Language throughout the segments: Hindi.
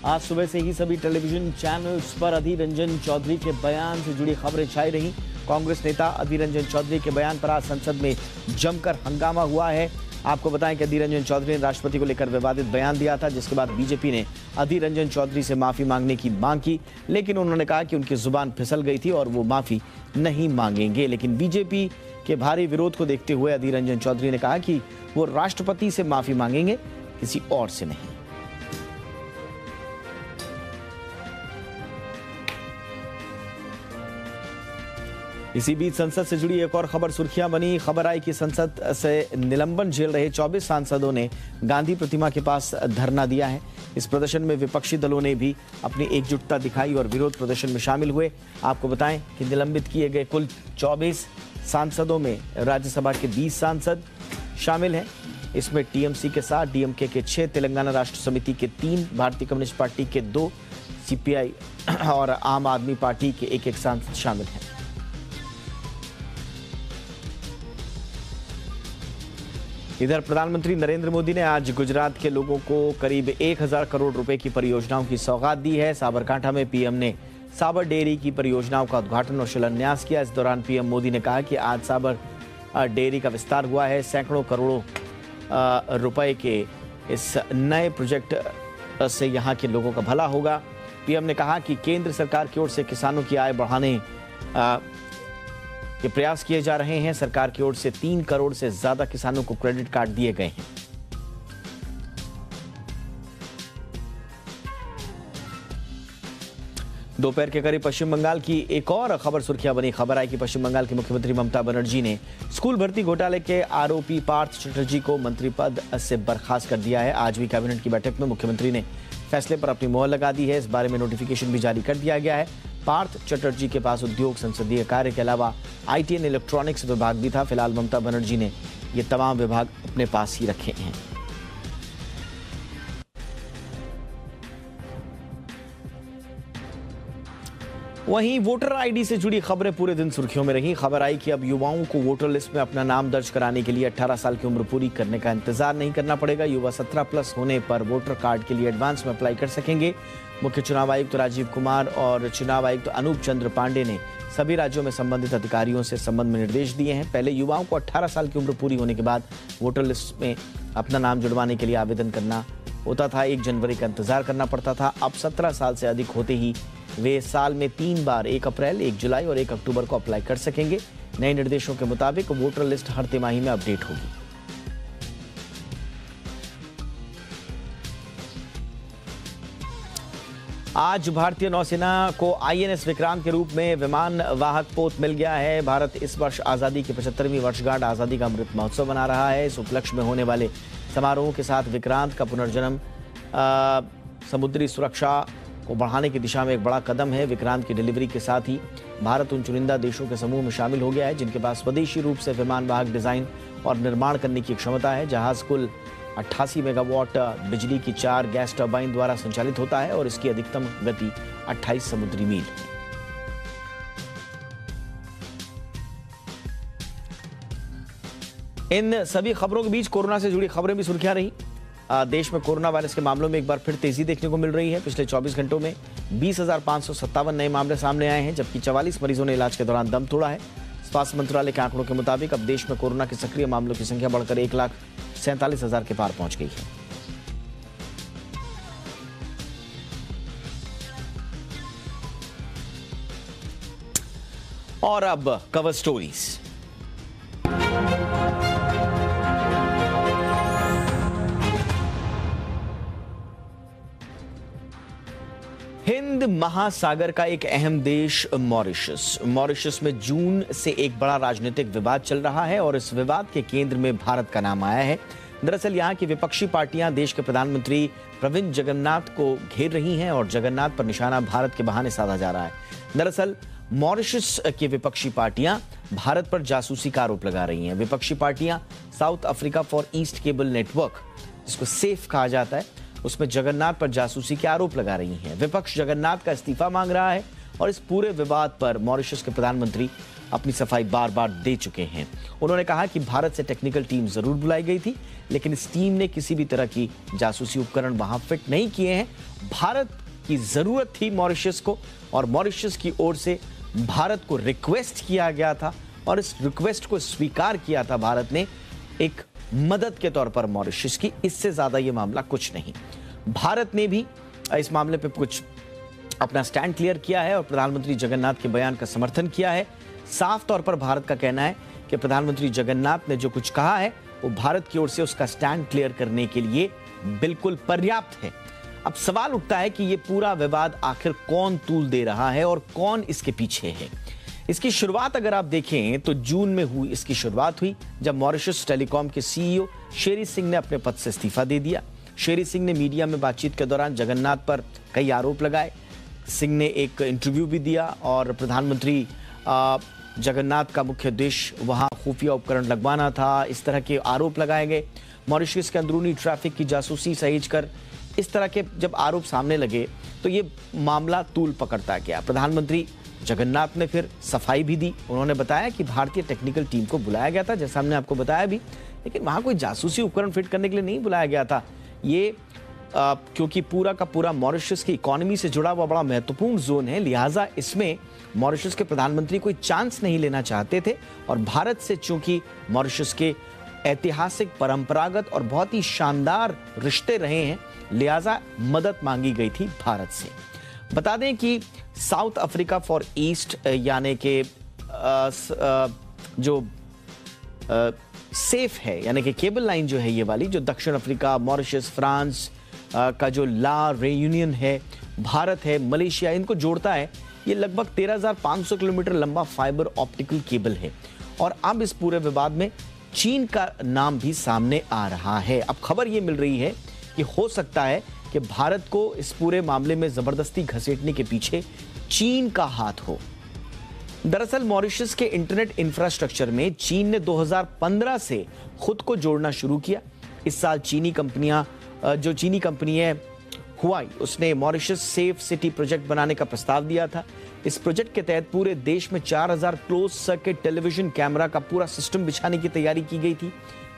आज सुबह से ही सभी टेलीविजन चैनल्स पर अधीर रंजन चौधरी के बयान से जुड़ी खबरें छाई रही। कांग्रेस नेता अधीर रंजन चौधरी के बयान पर आज संसद में जमकर हंगामा हुआ है। आपको बताएं कि अधीर रंजन चौधरी ने राष्ट्रपति को लेकर विवादित बयान दिया था, जिसके बाद बीजेपी ने अधीर रंजन चौधरी से माफी मांगने की मांग की, लेकिन उन्होंने कहा कि उनकी जुबान फिसल गई थी और वो माफी नहीं मांगेंगे। लेकिन बीजेपी के भारी विरोध को देखते हुए अधीर रंजन चौधरी ने कहा कि वो राष्ट्रपति से माफी मांगेंगे, किसी और से नहीं। इसी बीच संसद से जुड़ी एक और खबर सुर्खियां बनी। खबर आई कि संसद से निलंबन झेल रहे 24 सांसदों ने गांधी प्रतिमा के पास धरना दिया है। इस प्रदर्शन में विपक्षी दलों ने भी अपनी एकजुटता दिखाई और विरोध प्रदर्शन में शामिल हुए। आपको बताएं कि निलंबित किए गए कुल 24 सांसदों में राज्यसभा के 20 सांसद शामिल हैं। इसमें टीएमसी के 7, डीएमके के 6, तेलंगाना राष्ट्र समिति के 3, भारतीय कम्युनिस्ट पार्टी के 2, सीपीआई और आम आदमी पार्टी के 1-1 सांसद शामिल हैं। इधर प्रधानमंत्री नरेंद्र मोदी ने आज गुजरात के लोगों को करीब 1000 करोड़ रुपए की परियोजनाओं की सौगात दी है। साबरकांठा में पीएम ने साबर डेयरी की परियोजनाओं का उद्घाटन और शिलान्यास किया। इस दौरान पीएम मोदी ने कहा कि आज साबर डेयरी का विस्तार हुआ है। सैकड़ों करोड़ों रुपए के इस नए प्रोजेक्ट से यहाँ के लोगों का भला होगा। पीएम ने कहा कि केंद्र सरकार की ओर से किसानों की आय बढ़ाने के प्रयास किए जा रहे हैं। सरकार की ओर से 3 करोड़ से ज्यादा किसानों को क्रेडिट कार्ड दिए गए हैं। दोपहर के करीब पश्चिम बंगाल की एक और खबर सुर्खियां बनी। खबर आई कि पश्चिम बंगाल की मुख्यमंत्री ममता बनर्जी ने स्कूल भर्ती घोटाले के आरोपी पार्थ चटर्जी को मंत्री पद से बर्खास्त कर दिया है। आज भी कैबिनेट की बैठक में मुख्यमंत्री ने फैसले पर अपनी मोहर लगा दी है। इस बारे में नोटिफिकेशन भी जारी कर दिया गया है। पार्थ चटर्जी के पास उद्योग, संसदीय कार्य के अलावा आईटी एंड इलेक्ट्रॉनिक्स विभाग भी था। फिलहाल ममता बनर्जी ने ये तमाम विभाग अपने पास ही रखे हैं। वहीं वोटर आईडी से जुड़ी खबरें पूरे दिन सुर्खियों में रही। खबर आई कि अब युवाओं को वोटर लिस्ट में अपना नाम दर्ज कराने के लिए 18 साल की उम्र पूरी करने का इंतजार नहीं करना पड़ेगा। युवा 17+ होने पर वोटर कार्ड के लिए एडवांस में अप्लाई कर सकेंगे। मुख्य चुनाव आयुक्त राजीव कुमार और चुनाव आयुक्त अनूप चंद्र पांडे ने सभी राज्यों में संबंधित अधिकारियों से संबंध में निर्देश दिए हैं। पहले युवाओं को 18 साल की उम्र पूरी होने के बाद वोटर लिस्ट में अपना नाम जुड़वाने के लिए आवेदन करना होता था। 1 जनवरी का इंतजार करना पड़ता था। अब 17 साल से अधिक होते ही वे साल में 3 बार 1 अप्रैल, 1 जुलाई और 1 अक्टूबर को अप्लाई कर सकेंगे। नए निर्देशों के मुताबिक वोटर लिस्ट हर तिमाही में अपडेट होगी। आज भारतीय नौसेना को आईएनएस विक्रांत के रूप में विमान वाहक पोत मिल गया है। भारत इस वर्ष आज़ादी की 75वीं वर्षगांठ आज़ादी का अमृत महोत्सव मना रहा है। इस उपलक्ष्य में होने वाले समारोह के साथ विक्रांत का पुनर्जन्म समुद्री सुरक्षा को बढ़ाने की दिशा में एक बड़ा कदम है। विक्रांत की डिलीवरी के साथ ही भारत उन चुनिंदा देशों के समूह में शामिल हो गया है जिनके पास स्वदेशी रूप से विमान वाहक डिजाइन और निर्माण करने की क्षमता है। जहाज कुल 88 मेगावाट बिजली की 4 गैस टर्बाइन द्वारा संचालित होता है और इसकी अधिकतम गति 28 समुद्री मील। इन सभी खबरों के बीच कोरोना से जुड़ी खबरें भी सुर्खियां रही। देश में कोरोना वायरस के मामलों में एक बार फिर तेजी देखने को मिल रही है। पिछले 24 घंटों में 20,557 नए मामले सामने आए हैं, जबकि 44 मरीजों ने इलाज के दौरान दम तोड़ा है। स्वास्थ्य मंत्रालय के आंकड़ों के मुताबिक अब देश में कोरोना के सक्रिय मामलों की संख्या बढ़कर 1,47,000 के पार पहुंच गई है। और अब कवर स्टोरीज। हिंद महासागर का एक अहम देश मॉरिशस। मॉरिशस में जून से एक बड़ा राजनीतिक विवाद चल रहा है और इस विवाद के केंद्र में भारत का नाम आया है। दरअसल यहाँ की विपक्षी पार्टियां देश के प्रधानमंत्री प्रविंद जगन्नाथ को घेर रही हैं और जगन्नाथ पर निशाना भारत के बहाने साधा जा रहा है। दरअसल मॉरिशस की विपक्षी पार्टियां भारत पर जासूसी का आरोप लगा रही हैं। विपक्षी पार्टियां south Africa for east cable network, जिसको सेफ कहा जाता है, उसमें जगन्नाथ पर जासूसी के आरोप लगा रही हैं। विपक्ष जगन्नाथ का इस्तीफा मांग रहा है और इस पूरे विवाद पर मॉरिशस के प्रधानमंत्री अपनी सफाई बार बार दे चुके हैं। उन्होंने कहा कि भारत से टेक्निकल टीम जरूर बुलाई गई थी, लेकिन इस टीम ने किसी भी तरह की जासूसी उपकरण वहां फिट नहीं किए हैं। भारत की जरूरत थी मॉरिशस को, और मॉरिशस की ओर से भारत को रिक्वेस्ट किया गया था, और इस रिक्वेस्ट को स्वीकार किया था भारत ने एक मदद के तौर पर मॉरिशस की। इससे ज्यादा यह मामला कुछ नहीं। भारत ने भी इस मामले पे कुछ अपना स्टैंड क्लियर किया है और प्रधानमंत्री जगन्नाथ के बयान का समर्थन किया है। साफ तौर पर भारत का कहना है कि प्रधानमंत्री जगन्नाथ ने जो कुछ कहा है वो भारत की ओर से उसका स्टैंड क्लियर करने के लिए बिल्कुल पर्याप्त है। अब सवाल उठता है कि ये पूरा विवाद आखिर कौन तूल दे रहा है और कौन इसके पीछे है। इसकी शुरुआत अगर आप देखें तो जून में हुई इसकी शुरुआत हुई जब मॉरिशस टेलीकॉम के सीईओ शेरी सिंह ने अपने पद से इस्तीफा दे दिया। शेरी सिंह ने मीडिया में बातचीत के दौरान जगन्नाथ पर कई आरोप लगाए। सिंह ने एक इंटरव्यू भी दिया और प्रधानमंत्री जगन्नाथ का मुख्य उद्देश्य वहां खुफिया उपकरण लगवाना था, इस तरह के आरोप लगाए गए। मॉरिशस के अंदरूनी ट्रैफिक की जासूसी सहेज कर इस तरह के जब आरोप सामने लगे तो ये मामला तूल पकड़ता गया। प्रधानमंत्री जगन्नाथ ने फिर सफाई भी दी। उन्होंने बताया कि भारतीय टेक्निकल टीम को बुलाया गया था, जैसा हमने आपको बताया भी, लेकिन वहां कोई जासूसी उपकरण फिट करने के लिए नहीं बुलाया गया था। ये क्योंकि पूरा का पूरा मॉरिशस की इकोनॉमी से जुड़ा हुआ बड़ा महत्वपूर्ण जोन है, लिहाजा इसमें मॉरिशस के प्रधानमंत्री कोई चांस नहीं लेना चाहते थे। और भारत से चूंकि मॉरिशस के ऐतिहासिक, परंपरागत और बहुत ही शानदार रिश्ते रहे हैं, लिहाजा मदद मांगी गई थी भारत से। बता दें कि साउथ अफ्रीका फॉर ईस्ट यानी कि जो सेफ है, यानी कि केबल लाइन जो है ये वाली, जो दक्षिण अफ्रीका, मॉरिशस, फ्रांस का जो ला रेयूनियन है, भारत है, मलेशिया, इनको जोड़ता है। ये लगभग 13,500 किलोमीटर लंबा फाइबर ऑप्टिकल केबल है। और अब इस पूरे विवाद में चीन का नाम भी सामने आ रहा है। अब खबर ये मिल रही है कि हो सकता है कि भारत को इस पूरे मामले में जबरदस्ती घसीटने के पीछे चीन का हाथ हो। दरअसल मॉरिशस के इंटरनेट इंफ्रास्ट्रक्चर में चीन ने 2015 से खुद को जोड़ना शुरू किया। इस साल चीनी कंपनी है हुआई, उसने मॉरिशस सेफ सिटी प्रोजेक्ट बनाने का प्रस्ताव दिया था। इस प्रोजेक्ट के तहत पूरे देश में 4000 क्लोज सर्किट टेलीविजन कैमरा का पूरा सिस्टम बिछाने की तैयारी की गई थी।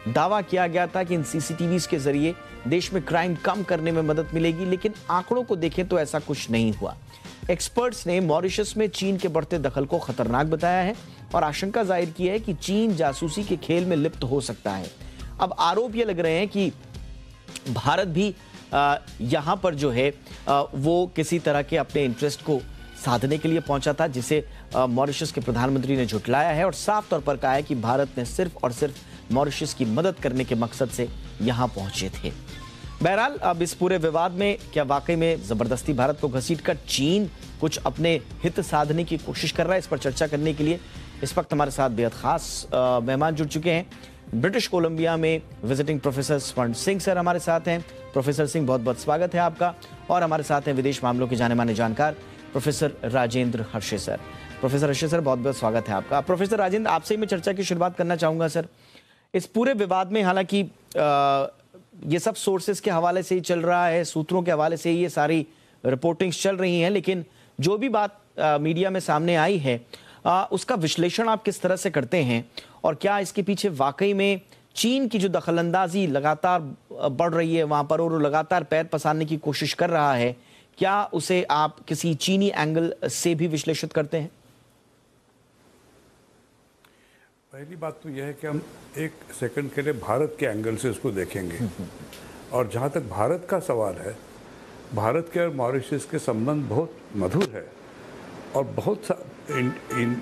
दावा किया गया था कि इन सीसीटीवीज के जरिए देश में क्राइम कम करने में मदद मिलेगी, लेकिन आंकड़ों को देखें तो ऐसा कुछ नहीं हुआ। एक्सपर्ट्स ने मॉरिशस में चीन के बढ़ते दखल को खतरनाक बताया है और आशंका जाहिर की है कि चीन जासूसी के खेल में लिप्त हो सकता है। अब आरोप ये लग रहे हैं कि भारत भी यहां पर जो है वो किसी तरह के अपने इंटरेस्ट को साधने के लिए पहुंचा था, जिसे मॉरिशस के प्रधानमंत्री ने झुटलाया है और साफ तौर पर कहा है कि भारत ने सिर्फ और सिर्फ मॉरिशस की मदद करने के मकसद से यहां पहुंचे थे। बहरहाल अब इस पूरे विवाद में क्या वाकई में जबरदस्ती भारत को घसीटकर चीन कुछ अपने हित साधने की कोशिश कर रहा है, इस पर चर्चा करने के लिए इस वक्त हमारे साथ बेहद खास मेहमान जुड़ चुके हैं। ब्रिटिश कोलंबिया में विजिटिंग प्रोफेसर स्वर्ण सिंह सर हमारे साथ हैं। प्रोफेसर सिंह, बहुत बहुत स्वागत है आपका। और हमारे साथ हैं विदेश मामलों के जाने माने जानकार professor Rajendra Harshe sir. Professor Harshe sir, बहुत बहुत स्वागत है आपका। प्रोफेसर राजेंद्र, आपसे ही मैं चर्चा की शुरुआत करना चाहूंगा सर। इस पूरे विवाद में हालांकि ये सब सोर्सेस के हवाले से ही चल रहा है, सूत्रों के हवाले से ही ये सारी रिपोर्टिंग्स चल रही हैं, लेकिन जो भी बात मीडिया में सामने आई है उसका विश्लेषण आप किस तरह से करते हैं? और क्या इसके पीछे वाकई में चीन की जो दखलंदाजी लगातार बढ़ रही है वहां पर और लगातार पैर पसारने की कोशिश कर रहा है, क्या उसे आप किसी चीनी एंगल से भी विश्लेषित करते हैं? पहली बात तो यह है कि हम एक सेकंड के लिए भारत के एंगल से उसको देखेंगे। और जहाँ तक भारत का सवाल है, भारत के और मॉरिशस के संबंध बहुत मधुर है और बहुत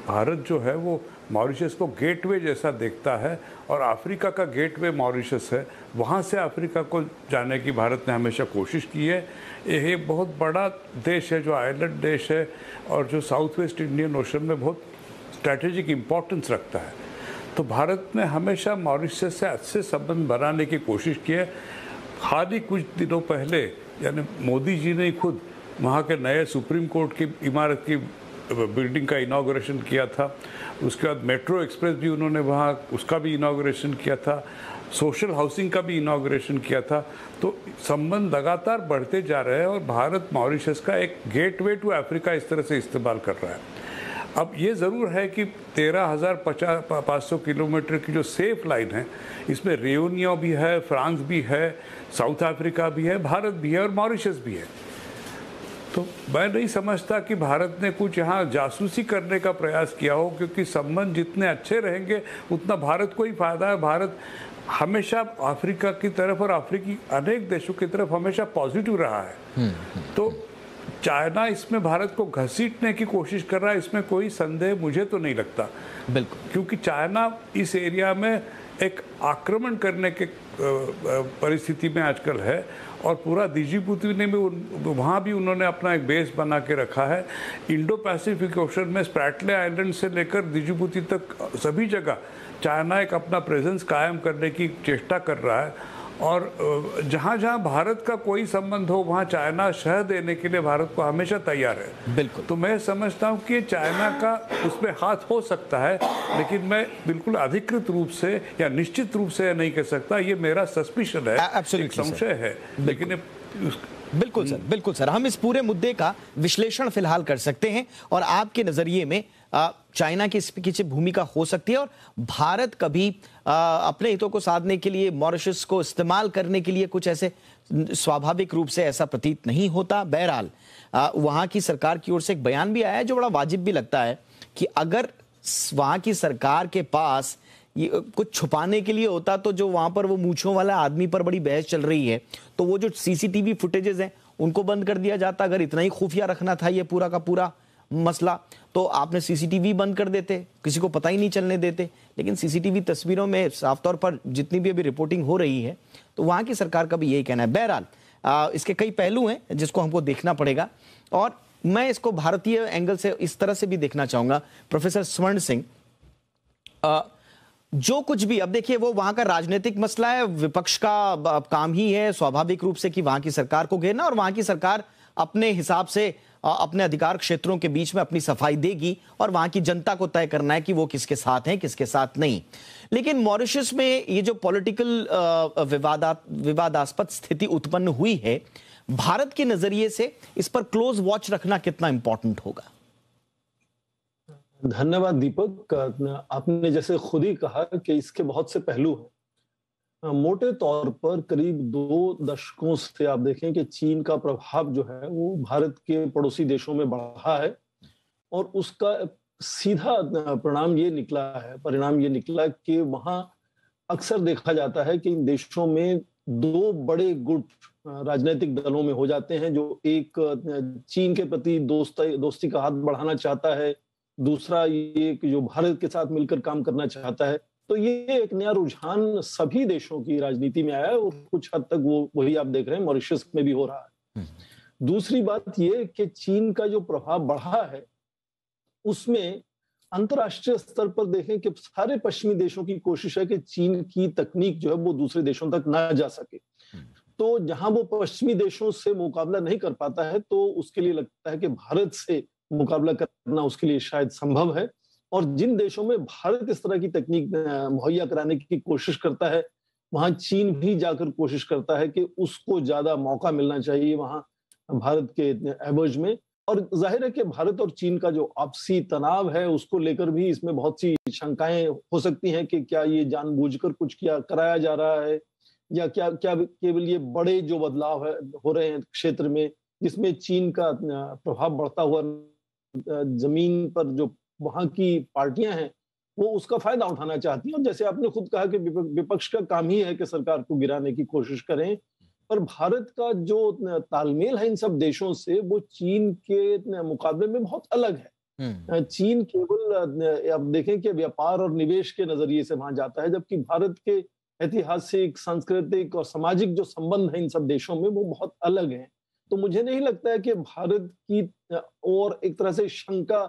भारत जो है वो मॉरिशस को गेटवे जैसा देखता है और अफ्रीका का गेटवे मॉरिशस है। वहाँ से अफ्रीका को जाने की भारत ने हमेशा कोशिश की है। यह एक बहुत बड़ा देश है जो आइलैंड देश है और जो साउथ वेस्ट इंडियन ओशन में बहुत स्ट्रैटेजिक इम्पोर्टेंस रखता है। तो भारत ने हमेशा मॉरिशस से अच्छे संबंध बनाने की कोशिश की है। हाल ही कुछ दिनों पहले यानी मोदी जी ने खुद वहाँ के नए सुप्रीम कोर्ट की इमारत की बिल्डिंग का इनॉग्रेशन किया था। उसके बाद मेट्रो एक्सप्रेस भी उन्होंने वहाँ उसका भी इनॉग्रेशन किया था, सोशल हाउसिंग का भी इनॉग्रेशन किया था। तो संबंध लगातार बढ़ते जा रहे हैं और भारत मॉरिशस का एक गेटवे टू अफ्रीका इस तरह से इस्तेमाल कर रहा है। अब ये ज़रूर है कि 13,500 किलोमीटर की जो सेफ लाइन है, इसमें रेयूनियन भी है, फ्रांस भी है, साउथ अफ्रीका भी है, भारत भी है और मॉरिशस भी है। तो मैं नहीं समझता कि भारत ने कुछ यहाँ जासूसी करने का प्रयास किया हो, क्योंकि संबंध जितने अच्छे रहेंगे उतना भारत को ही फायदा है। भारत हमेशा अफ्रीका की तरफ और अफ्रीकी अनेक देशों की तरफ हमेशा पॉजिटिव रहा है। तो चाइना इसमें भारत को घसीटने की कोशिश कर रहा है, इसमें कोई संदेह मुझे तो नहीं लगता। बिल्कुल, क्योंकि चाइना इस एरिया में एक आक्रमण करने के परिस्थिति में आजकल है, और पूरा डिजिबूती ने भी वहाँ भी उन्होंने अपना एक बेस बना के रखा है। इंडो पैसिफिक ओशन में स्प्रैटले आइलैंड से लेकर डिजिबूती तक सभी जगह चाइना एक अपना प्रेजेंस कायम करने की चेष्टा कर रहा है। और जहाँ जहाँ भारत का कोई संबंध हो वहाँ चाइना शह देने के लिए भारत को हमेशा तैयार है। बिल्कुल। तो मैं समझता हूँ कि चाइना का उसमें हाथ हो सकता है, लेकिन मैं बिल्कुल अधिकृत रूप से या निश्चित रूप से नहीं कह सकता। ये मेरा सस्पिशन है, एक संशय है, लेकिन बिल्कुल सर, बिल्कुल सर, हम इस पूरे मुद्दे का विश्लेषण फिलहाल कर सकते हैं और आपके नजरिए में चाइना की इस पीछे भूमिका हो सकती है और भारत कभी अपने हितों को साधने के लिए मॉरिशस को इस्तेमाल करने के लिए कुछ ऐसे स्वाभाविक रूप से ऐसा प्रतीत नहीं होता। बहरहाल वहां की सरकार की ओर से एक बयान भी आया है जो बड़ा वाजिब भी लगता है कि अगर वहां की सरकार के पास ये कुछ छुपाने के लिए होता तो जो वहां पर वो मूंछों वाला आदमी पर बड़ी बहस चल रही है तो वो जो सीसीटीवी फुटेजेस हैं उनको बंद कर दिया जाता। अगर इतना ही खुफिया रखना था ये पूरा का पूरा मसला तो आपने सीसीटीवी बंद कर देते, किसी को पता ही नहीं चलने देते। लेकिन सीसीटीवी तस्वीरों में साफ तौर पर जितनी भी अभी रिपोर्टिंग हो रही है तो वहां की सरकार का भी यही कहना है। बहरहाल इसके कई पहलू हैं जिसको हमको देखना पड़ेगा और मैं इसको भारतीय एंगल से इस तरह से भी देखना चाहूंगा। प्रोफेसर स्वर्ण सिंह, जो कुछ भी अब देखिए वो वहां का राजनीतिक मसला है, विपक्ष का काम ही है स्वाभाविक रूप से कि वहां की सरकार को घेरना और वहां की सरकार अपने हिसाब से अपने अधिकार क्षेत्रों के बीच में अपनी सफाई देगी और वहां की जनता को तय करना है कि वो किसके साथ हैं किसके साथ नहीं। लेकिन मॉरिशस में ये जो पॉलिटिकल विवादास्पद स्थिति उत्पन्न हुई है, भारत के नजरिए से इस पर क्लोज वॉच रखना कितना इंपॉर्टेंट होगा? धन्यवाद दीपक। आपने जैसे खुद ही कहा कि इसके बहुत से पहलू हैं। मोटे तौर पर करीब 2 दशकों से आप देखें कि चीन का प्रभाव जो है वो भारत के पड़ोसी देशों में बढ़ा है और उसका सीधा परिणाम ये निकला कि वहां अक्सर देखा जाता है कि इन देशों में 2 बड़े गुट राजनीतिक दलों में हो जाते हैं। जो एक चीन के प्रति दोस्ती का हाथ बढ़ाना चाहता है, दूसरा ये कि जो भारत के साथ मिलकर काम करना चाहता है। तो ये एक नया रुझान सभी देशों की राजनीति में आया है और कुछ हद तक वही आप देख रहे हैं मॉरिशस में भी हो रहा है। दूसरी बात ये कि चीन का जो प्रभाव बढ़ा है उसमें अंतर्राष्ट्रीय स्तर पर देखें कि सारे पश्चिमी देशों की कोशिश है कि चीन की तकनीक जो है वो दूसरे देशों तक ना जा सके। तो जहां वो पश्चिमी देशों से मुकाबला नहीं कर पाता है तो उसके लिए लगता है कि भारत से मुकाबला करना उसके लिए शायद संभव है। और जिन देशों में भारत इस तरह की तकनीक मुहैया कराने की कोशिश करता है वहां चीन भी जाकर कोशिश करता है कि उसको ज्यादा मौका मिलना चाहिए वहां भारत के एवज में। और जाहिर है कि भारत और चीन का जो आपसी तनाव है उसको लेकर भी इसमें बहुत सी शंकाएं हो सकती हैं कि क्या ये जानबूझकर कुछ कराया जा रहा है या क्या केवल ये बड़े जो बदलाव हो रहे हैं क्षेत्र में जिसमें चीन का प्रभाव बढ़ता हुआ जमीन पर जो वहां की पार्टियां हैं वो उसका फायदा उठाना चाहती हैं। और जैसे आपने खुद कहा कि विपक्ष का काम ही है कि सरकार को गिराने की कोशिश करें, पर भारत का जो तालमेल है इन सब देशों से वो चीन के मुकाबले में बहुत अलग है। चीन केवल आप देखें कि व्यापार और निवेश के नजरिए से वहां जाता है, जबकि भारत के ऐतिहासिक, सांस्कृतिक और सामाजिक जो संबंध है इन सब देशों में वो बहुत अलग हैं। तो मुझे नहीं लगता है कि भारत की और एक तरह से शंका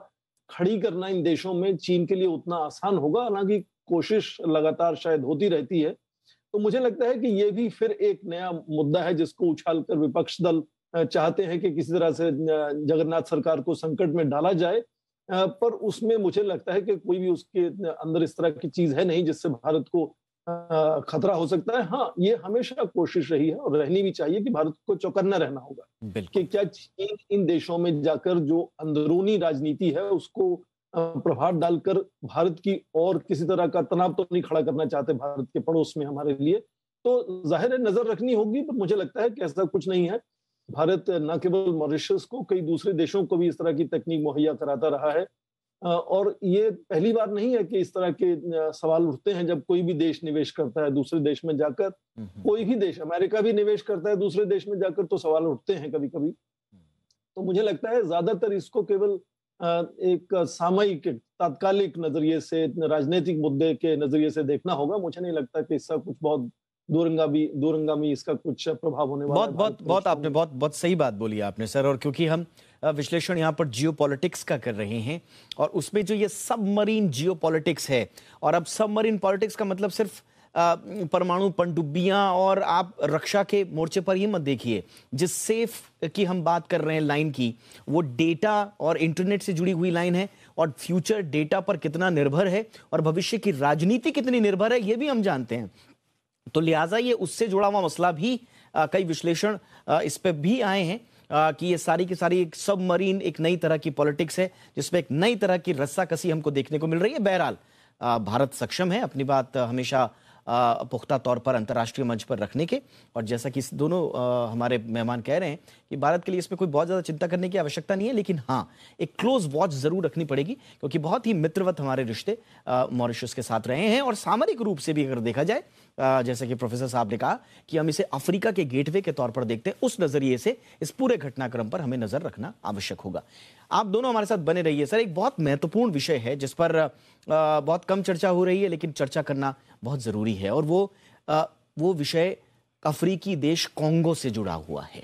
खड़ी करना इन देशों में चीन के लिए उतना आसान होगा, हालांकि कोशिश लगातार शायद होती रहती है। तो मुझे लगता है कि ये भी फिर एक नया मुद्दा है जिसको उछालकर विपक्ष दल चाहते हैं कि किसी तरह से जगन्नाथ सरकार को संकट में डाला जाए, पर उसमें मुझे लगता है कि कोई भी उसके अंदर इस तरह की चीज है नहीं जिससे भारत को खतरा हो सकता है। हाँ, ये हमेशा कोशिश रही है और रहनी भी चाहिए कि भारत को चौकन्ना रहना होगा कि क्या चीन इन देशों में जाकर जो अंदरूनी राजनीति है उसको प्रभाव डालकर भारत की और किसी तरह का तनाव तो नहीं खड़ा करना चाहते भारत के पड़ोस में हमारे लिए। तो जाहिर है नजर रखनी होगी, पर मुझे लगता है कि ऐसा कुछ नहीं है। भारत न केवल मॉरिशस को, कई दूसरे देशों को भी इस तरह की तकनीक मुहैया कराता रहा है। और ये पहली बार नहीं है कि इस तरह के सवाल उठते हैं जब कोई भी देश निवेश करता है दूसरे देश में जाकर। कोई भी देश, अमेरिका भी निवेश करता है दूसरे देश में जाकर, तो सवाल उठते हैं कभी कभी। तो मुझे लगता है ज्यादातर इसको केवल एक सामयिक तात्कालिक नजरिए से, राजनीतिक मुद्दे के नजरिए से देखना होगा। मुझे नहीं लगता कि इसका कुछ बहुत दूरंगामी इसका कुछ प्रभाव होने वाला है। बहुत आपने बहुत सही बात बोली आपने सर। और क्योंकि हम विश्लेषण यहाँ पर जियोपॉलिटिक्स का कर रहे हैं और उसमें जो ये सबमरीन जियोपॉलिटिक्स है, और अब सबमरीन पॉलिटिक्स का मतलब सिर्फ परमाणु पनडुब्बियां और आप रक्षा के मोर्चे पर ही मत देखिए। जिस सेफ की हम बात कर रहे हैं लाइन की, वो डेटा और इंटरनेट से जुड़ी हुई लाइन है, और फ्यूचर डेटा पर कितना निर्भर है और भविष्य की राजनीति कितनी निर्भर है, ये भी हम जानते हैं। तो लिहाजा ये उससे जुड़ा हुआ मसला भी कई विश्लेषण इस पे भी आए हैं कि ये सारी की सारी एक सबमरीन एक नई तरह की पॉलिटिक्स है, जिसमें एक नई तरह की रस्साकसी हमको देखने को मिल रही है। बहरहाल भारत सक्षम है अपनी बात हमेशा पुख्ता तौर पर अंतर्राष्ट्रीय मंच पर रखने के, और जैसा कि दोनों हमारे मेहमान कह रहे हैं कि भारत के लिए इसमें कोई बहुत ज़्यादा चिंता करने की आवश्यकता नहीं है, लेकिन हाँ एक क्लोज वॉच ज़रूर रखनी पड़ेगी, क्योंकि बहुत ही मित्रवत हमारे रिश्ते मॉरिशस के साथ रहे हैं। और सामरिक रूप से भी अगर देखा जाए, जैसे कि प्रोफेसर साहब ने कहा कि हम इसे अफ्रीका के गेटवे के तौर पर देखते हैं, उस नज़रिए से इस पूरे घटनाक्रम पर हमें नज़र रखना आवश्यक होगा। आप दोनों हमारे साथ बने रहिए सर। एक बहुत महत्वपूर्ण विषय है जिस पर बहुत कम चर्चा हो रही है, लेकिन चर्चा करना बहुत ज़रूरी है, और वो विषय अफ्रीकी देश कॉन्गो से जुड़ा हुआ है।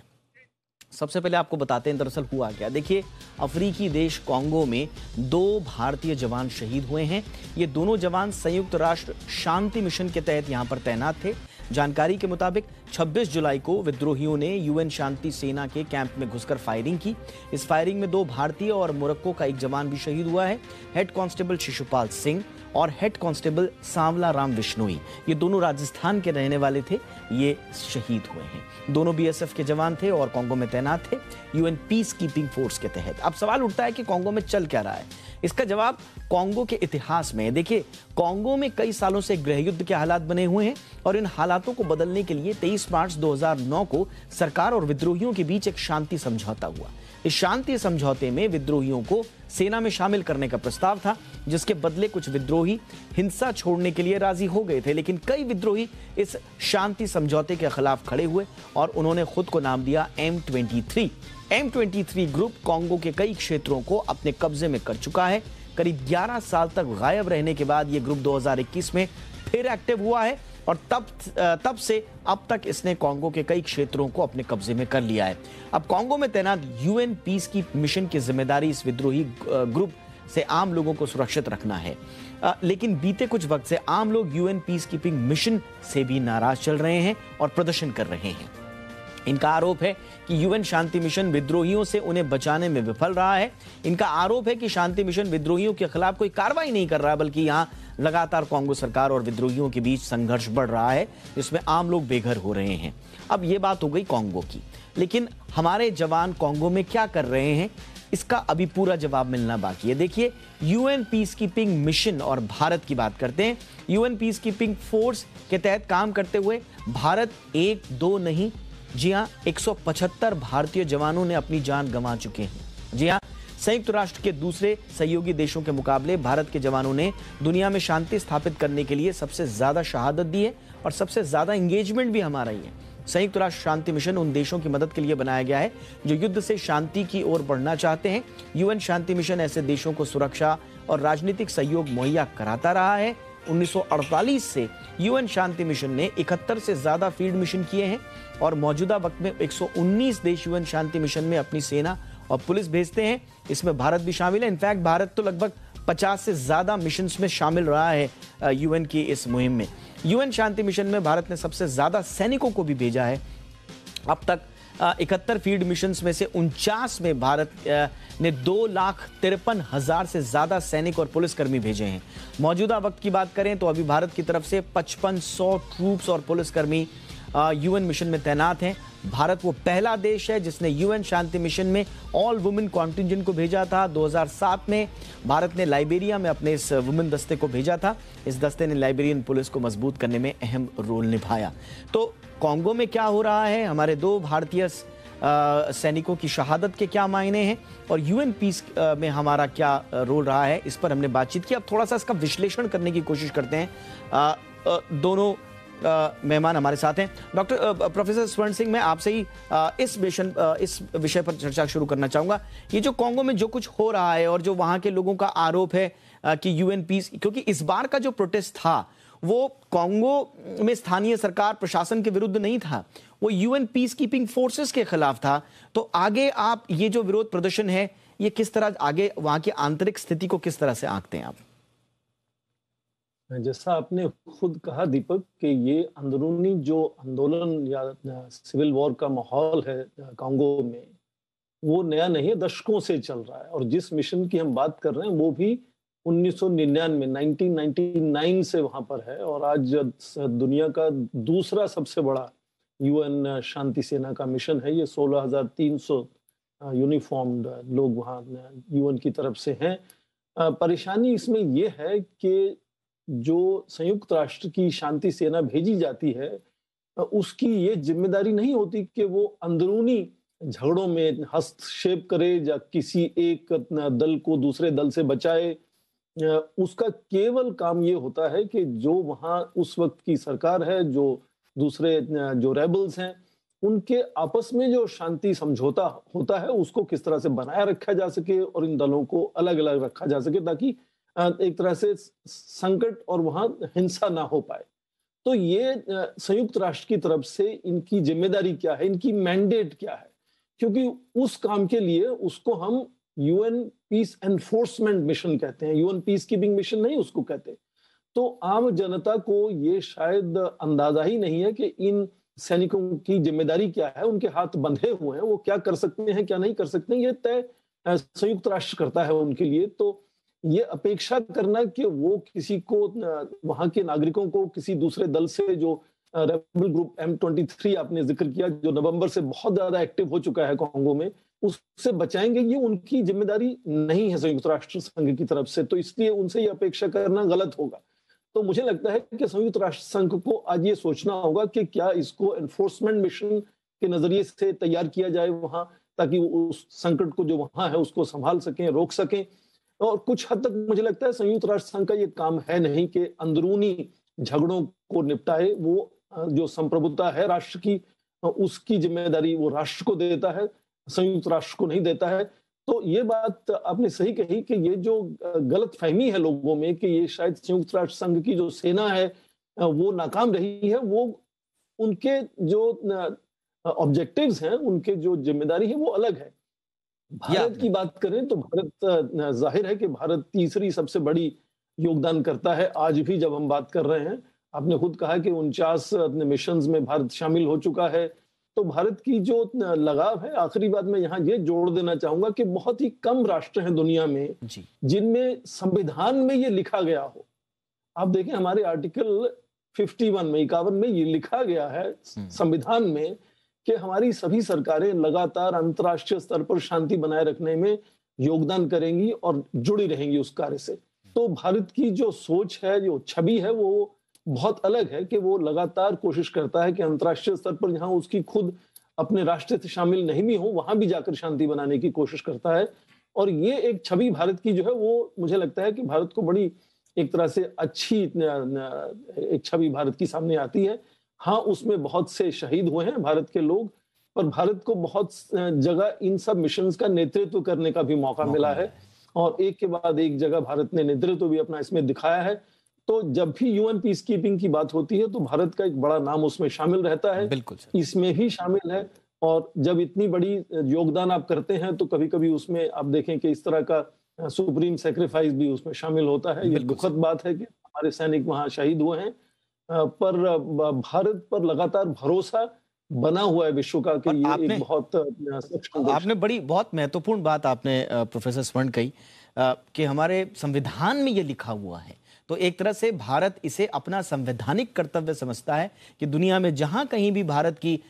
सबसे पहले आपको बताते हैं दरअसल हुआ क्या। देखिए, अफ्रीकी देश कॉन्गो में 2 भारतीय जवान शहीद हुए हैं। ये दोनों जवान संयुक्त राष्ट्र शांति मिशन के तहत यहां पर तैनात थे। जानकारी के मुताबिक 26 जुलाई को विद्रोहियों ने यूएन शांति सेना के कैंप में घुसकर फायरिंग की। इस फायरिंग में 2 भारतीय और मोरक्को का एक जवान भी शहीद हुआ है। हेड कांस्टेबल शिशुपाल सिंह और हेड कांस्टेबल सांवला राम विश्नोई, ये दोनों राजस्थान के रहने वाले थे, ये शहीद हुए हैं। दोनों बीएसएफ के जवान थे और कॉन्गो में तैनात थे यूएन पीस कीपिंग फोर्स के तहत। अब सवाल उठता है कि कॉन्गो में चल क्या रहा है। इसका जवाब कॉन्गो के इतिहास में है। देखिए, कॉन्गो में कई सालों से गृहयुद्ध के हालात बने हुए हैं, और इन हालातों को बदलने के लिए 23 मार्च 2009 को सरकार और विद्रोहियों के बीच एक शांति समझौता हुआ। इस शांति समझौते में विद्रोहियों को सेना में शामिल करने का प्रस्ताव था, जिसके बदले कुछ विद्रोही हिंसा छोड़ने के लिए राजी हो गए थे, लेकिन कई विद्रोही इस शांति समझौते के खिलाफ खड़े हुए और उन्होंने खुद को नाम दिया M23। M23 ग्रुप कॉन्गो के कई क्षेत्रों को अपने कब्जे में कर चुका है। करीब 11 साल तक गायब रहने के बाद यह ग्रुप 2021 में फिर एक्टिव हुआ है, और तब से अब तक इसने कॉन्गो के कई क्षेत्रों को अपने कब्जे में कर लिया है। अब कॉन्गो में तैनात यूएन पीस की मिशन की जिम्मेदारी इस विद्रोही ग्रुप से आम लोगों को सुरक्षित रखना है। लेकिन बीते कुछ वक्त से आम लोग यूएन पीस कीपिंग मिशन से भी नाराज चल रहे हैं और प्रदर्शन कर रहे हैं। इनका आरोप है कि यूएन शांति मिशन विद्रोहियों से उन्हें बचाने में विफल रहा है। इनका आरोप है कि शांति मिशन विद्रोहियों के खिलाफ कोई कार्रवाई नहीं कर रहा, बल्कि यहाँ लगातार कॉन्गो सरकार और विद्रोहियों के बीच संघर्ष बढ़ रहा है, जिसमें आम लोग बेघर हो रहे हैं। अब ये बात हो गई कॉन्गो की, लेकिन हमारे जवान कॉन्गो में क्या कर रहे हैं, इसका अभी पूरा जवाब मिलना बाकी है। देखिए, यूएन पीस कीपिंग मिशन और भारत की बात करते हैं। यूएन पीस कीपिंग फोर्स के तहत काम करते हुए भारत 1-2 नहीं, जी हाँ 175 भारतीय जवानों ने अपनी जान गंवा चुके हैं। जी हाँ, संयुक्त राष्ट्र के दूसरे सहयोगी देशों के मुकाबले भारत के जवानों ने दुनिया में शांति स्थापित करने के लिए सबसे ज्यादा शहादत दी है, और सबसे ज्यादा एंगेजमेंट भी हमारा ही है। संयुक्त राष्ट्र शांति मिशन उन देशों की मदद के लिए बनाया गया है जो युद्ध से शांति की ओर बढ़ना चाहते हैं। यूएन शांति मिशन ऐसे देशों को सुरक्षा और राजनीतिक सहयोग मुहैया कराता रहा है। 1948 से यूएन शांति मिशन ने 71 से ज्यादा फील्ड मिशन किए हैं, और मौजूदा वक्त में 119 देश यूएन शांति मिशन में अपनी सेना और पुलिस भेजते हैं। इसमें भारत भी शामिल है। इनफैक्ट भारत तो लगभग 50 से ज्यादा मिशंस में शामिल रहा है यूएन की इस मुहिम में। यूएन शांति मिशन में भारत ने सबसे ज्यादा सैनिकों को भी भेजा है। अब तक 71 फील्ड मिशंस में से 49 में भारत ने 2,53,000 से ज्यादा सैनिक और पुलिसकर्मी भेजे हैं। मौजूदा वक्त की बात करें तो अभी भारत की तरफ से 5500 ट्रूप्स और पुलिसकर्मी यूएन मिशन में तैनात हैं। भारत वो पहला देश है जिसने यूएन शांति मिशन में ऑल वुमेन कॉन्टिंजेंट को भेजा था। 2007 में भारत ने लाइबेरिया में अपने इस वुमेन दस्ते को भेजा था। इस दस्ते ने लाइबेरियन पुलिस को मजबूत करने में अहम रोल निभाया। तो कॉन्गो में क्या हो रहा है, हमारे 2 भारतीय सैनिकों की शहादत के क्या मायने हैं और यूएन पीस में हमारा क्या रोल रहा है, इस पर हमने बातचीत की। अब थोड़ा सा इसका विश्लेषण करने की कोशिश करते हैं। दोनों मेहमान हमारे साथ हैं। डॉक्टर प्रोफेसर स्वर्ण सिंह, मैं आपसे ही इस विषय पर चर्चा शुरू करना चाहूंगा। ये जो कॉन्गो में जो कुछ हो रहा है और जो वहां के लोगों का आरोप है कि यूएन पीस, क्योंकि इस बार का जो प्रोटेस्ट था वो कॉन्गो में स्थानीय सरकार प्रशासन के विरुद्ध नहीं था, वो यूएन पीस कीपिंग फोर्सेस के खिलाफ था। तो आगे आप ये जो विरोध प्रदर्शन है, ये किस तरह आगे वहां की आंतरिक स्थिति को किस तरह से आंकते हैं आप? जैसा आपने खुद कहा दीपक कि ये अंदरूनी जो आंदोलन या सिविल वॉर का माहौल है कॉन्गो में, वो नया नहीं है, दशकों से चल रहा है। और जिस मिशन की हम बात कर रहे हैं वो भी 1999 से वहां पर है। और आज दुनिया का दूसरा सबसे बड़ा यूएन शांति सेना का मिशन है। ये 16,300 यूनिफॉर्म्ड लोग वहाँ यूएन की तरफ से हैं। परेशानी इसमें यह है कि जो संयुक्त राष्ट्र की शांति सेना भेजी जाती है, उसकी ये जिम्मेदारी नहीं होती कि वो अंदरूनी झगड़ों में हस्तक्षेप करे या किसी एक दल को दूसरे दल से बचाए। उसका केवल काम ये होता है कि जो वहाँ उस वक्त की सरकार है, जो दूसरे जो रेबल्स हैं, उनके आपस में जो शांति समझौता होता है उसको किस तरह से बनाए रखा जा सके और इन दलों को अलग अलग रखा जा सके ताकि एक तरह से संकट और वहां हिंसा ना हो पाए। तो ये संयुक्त राष्ट्र की तरफ से इनकी जिम्मेदारी क्या है, इनकी मैंडेट क्या है, क्योंकि उस काम के लिए उसको हम यूएन पीस एनफोर्समेंट मिशन कहते हैं, यूएन पीस कीपिंग मिशन नहीं उसको कहते। तो आम जनता को ये शायद अंदाजा ही नहीं है कि इन सैनिकों की जिम्मेदारी क्या है, उनके हाथ बंधे हुए हैं, वो क्या कर सकते हैं क्या नहीं कर सकते हैं, ये तय संयुक्त राष्ट्र करता है उनके लिए। तो ये अपेक्षा करना कि वो किसी को वहां के नागरिकों को किसी दूसरे दल से, जो रेबल ग्रुप M23 आपने जिक्र किया, जो नवंबर से बहुत ज्यादा एक्टिव हो चुका है कॉन्गो में, उससे बचाएंगे, ये उनकी जिम्मेदारी नहीं है संयुक्त राष्ट्र संघ की तरफ से। तो इसलिए उनसे ये अपेक्षा करना गलत होगा। तो मुझे लगता है कि संयुक्त राष्ट्र संघ को आज ये सोचना होगा कि क्या इसको एनफोर्समेंट मिशन के नजरिए से तैयार किया जाए वहां, ताकि उस संकट को जो वहां है उसको संभाल सकें, रोक सकें। और कुछ हद तक मुझे लगता है संयुक्त राष्ट्र संघ का ये काम है नहीं कि अंदरूनी झगड़ों को निपटाए। वो जो संप्रभुता है राष्ट्र की, उसकी जिम्मेदारी वो राष्ट्र को देता है, संयुक्त राष्ट्र को नहीं देता है। तो ये बात आपने सही कही कि ये जो गलत फहमी है लोगों में कि ये शायद संयुक्त राष्ट्र संघ की जो सेना है वो नाकाम रही है, वो उनके जो ऑब्जेक्टिव्स हैं, उनके जो जिम्मेदारी है वो अलग है। भारत की बात करें तो भारत, जाहिर है कि भारत तीसरी सबसे बड़ी योगदान करता है आज भी जब हम बात कर रहे हैं। आपने खुद कहा कि 49 मिशंस में भारत शामिल हो चुका है। तो भारत की जो लगाव है, आखिरी बात मैं यहाँ ये जोड़ देना चाहूंगा कि बहुत ही कम राष्ट्र हैं दुनिया में जिनमें संविधान में ये लिखा गया हो। आप देखें हमारे आर्टिकल 51 में 51 में ये लिखा गया है संविधान में कि हमारी सभी सरकारें लगातार अंतर्राष्ट्रीय स्तर पर शांति बनाए रखने में योगदान करेंगी और जुड़ी रहेंगी उस कार्य से। तो भारत की जो सोच है, जो छवि है, वो बहुत अलग है कि वो लगातार कोशिश करता है कि अंतर्राष्ट्रीय स्तर पर जहां उसकी खुद अपने राष्ट्र से शामिल नहीं भी हो, वहां भी जाकर शांति बनाने की कोशिश करता है। और ये एक छवि भारत की जो है वो मुझे लगता है कि भारत को बड़ी एक तरह से अच्छी एक छवि भारत की सामने आती है। हाँ, उसमें बहुत से शहीद हुए हैं भारत के लोग, पर भारत को बहुत जगह इन सब मिशंस का नेतृत्व करने का भी मौका मिला है और एक के बाद एक जगह भारत ने नेतृत्व भी अपना इसमें दिखाया है। तो जब भी यूएन पीस कीपिंग की बात होती है तो भारत का एक बड़ा नाम उसमें शामिल रहता है, बिल्कुल इसमें भी शामिल है। और जब इतनी बड़ी योगदान आप करते हैं तो कभी कभी उसमें आप देखें कि इस तरह का सुप्रीम सैक्रिफाइस भी उसमें शामिल होता है। ये दुखद बात है कि हमारे सैनिक वहां शहीद हुए हैं, पर भारत पर लगातार भरोसा बना हुआ है विश्व का कि ये एक बहुत आपने बड़ी बहुत महत्वपूर्ण बात आपने प्रोफेसर स्वर्ण कही कि हमारे संविधान में ये लिखा हुआ है। तो एक तरह से भारत इसे अपना संवैधानिक कर्तव्य समझता है कि दुनिया में जहां कहीं भी भारत की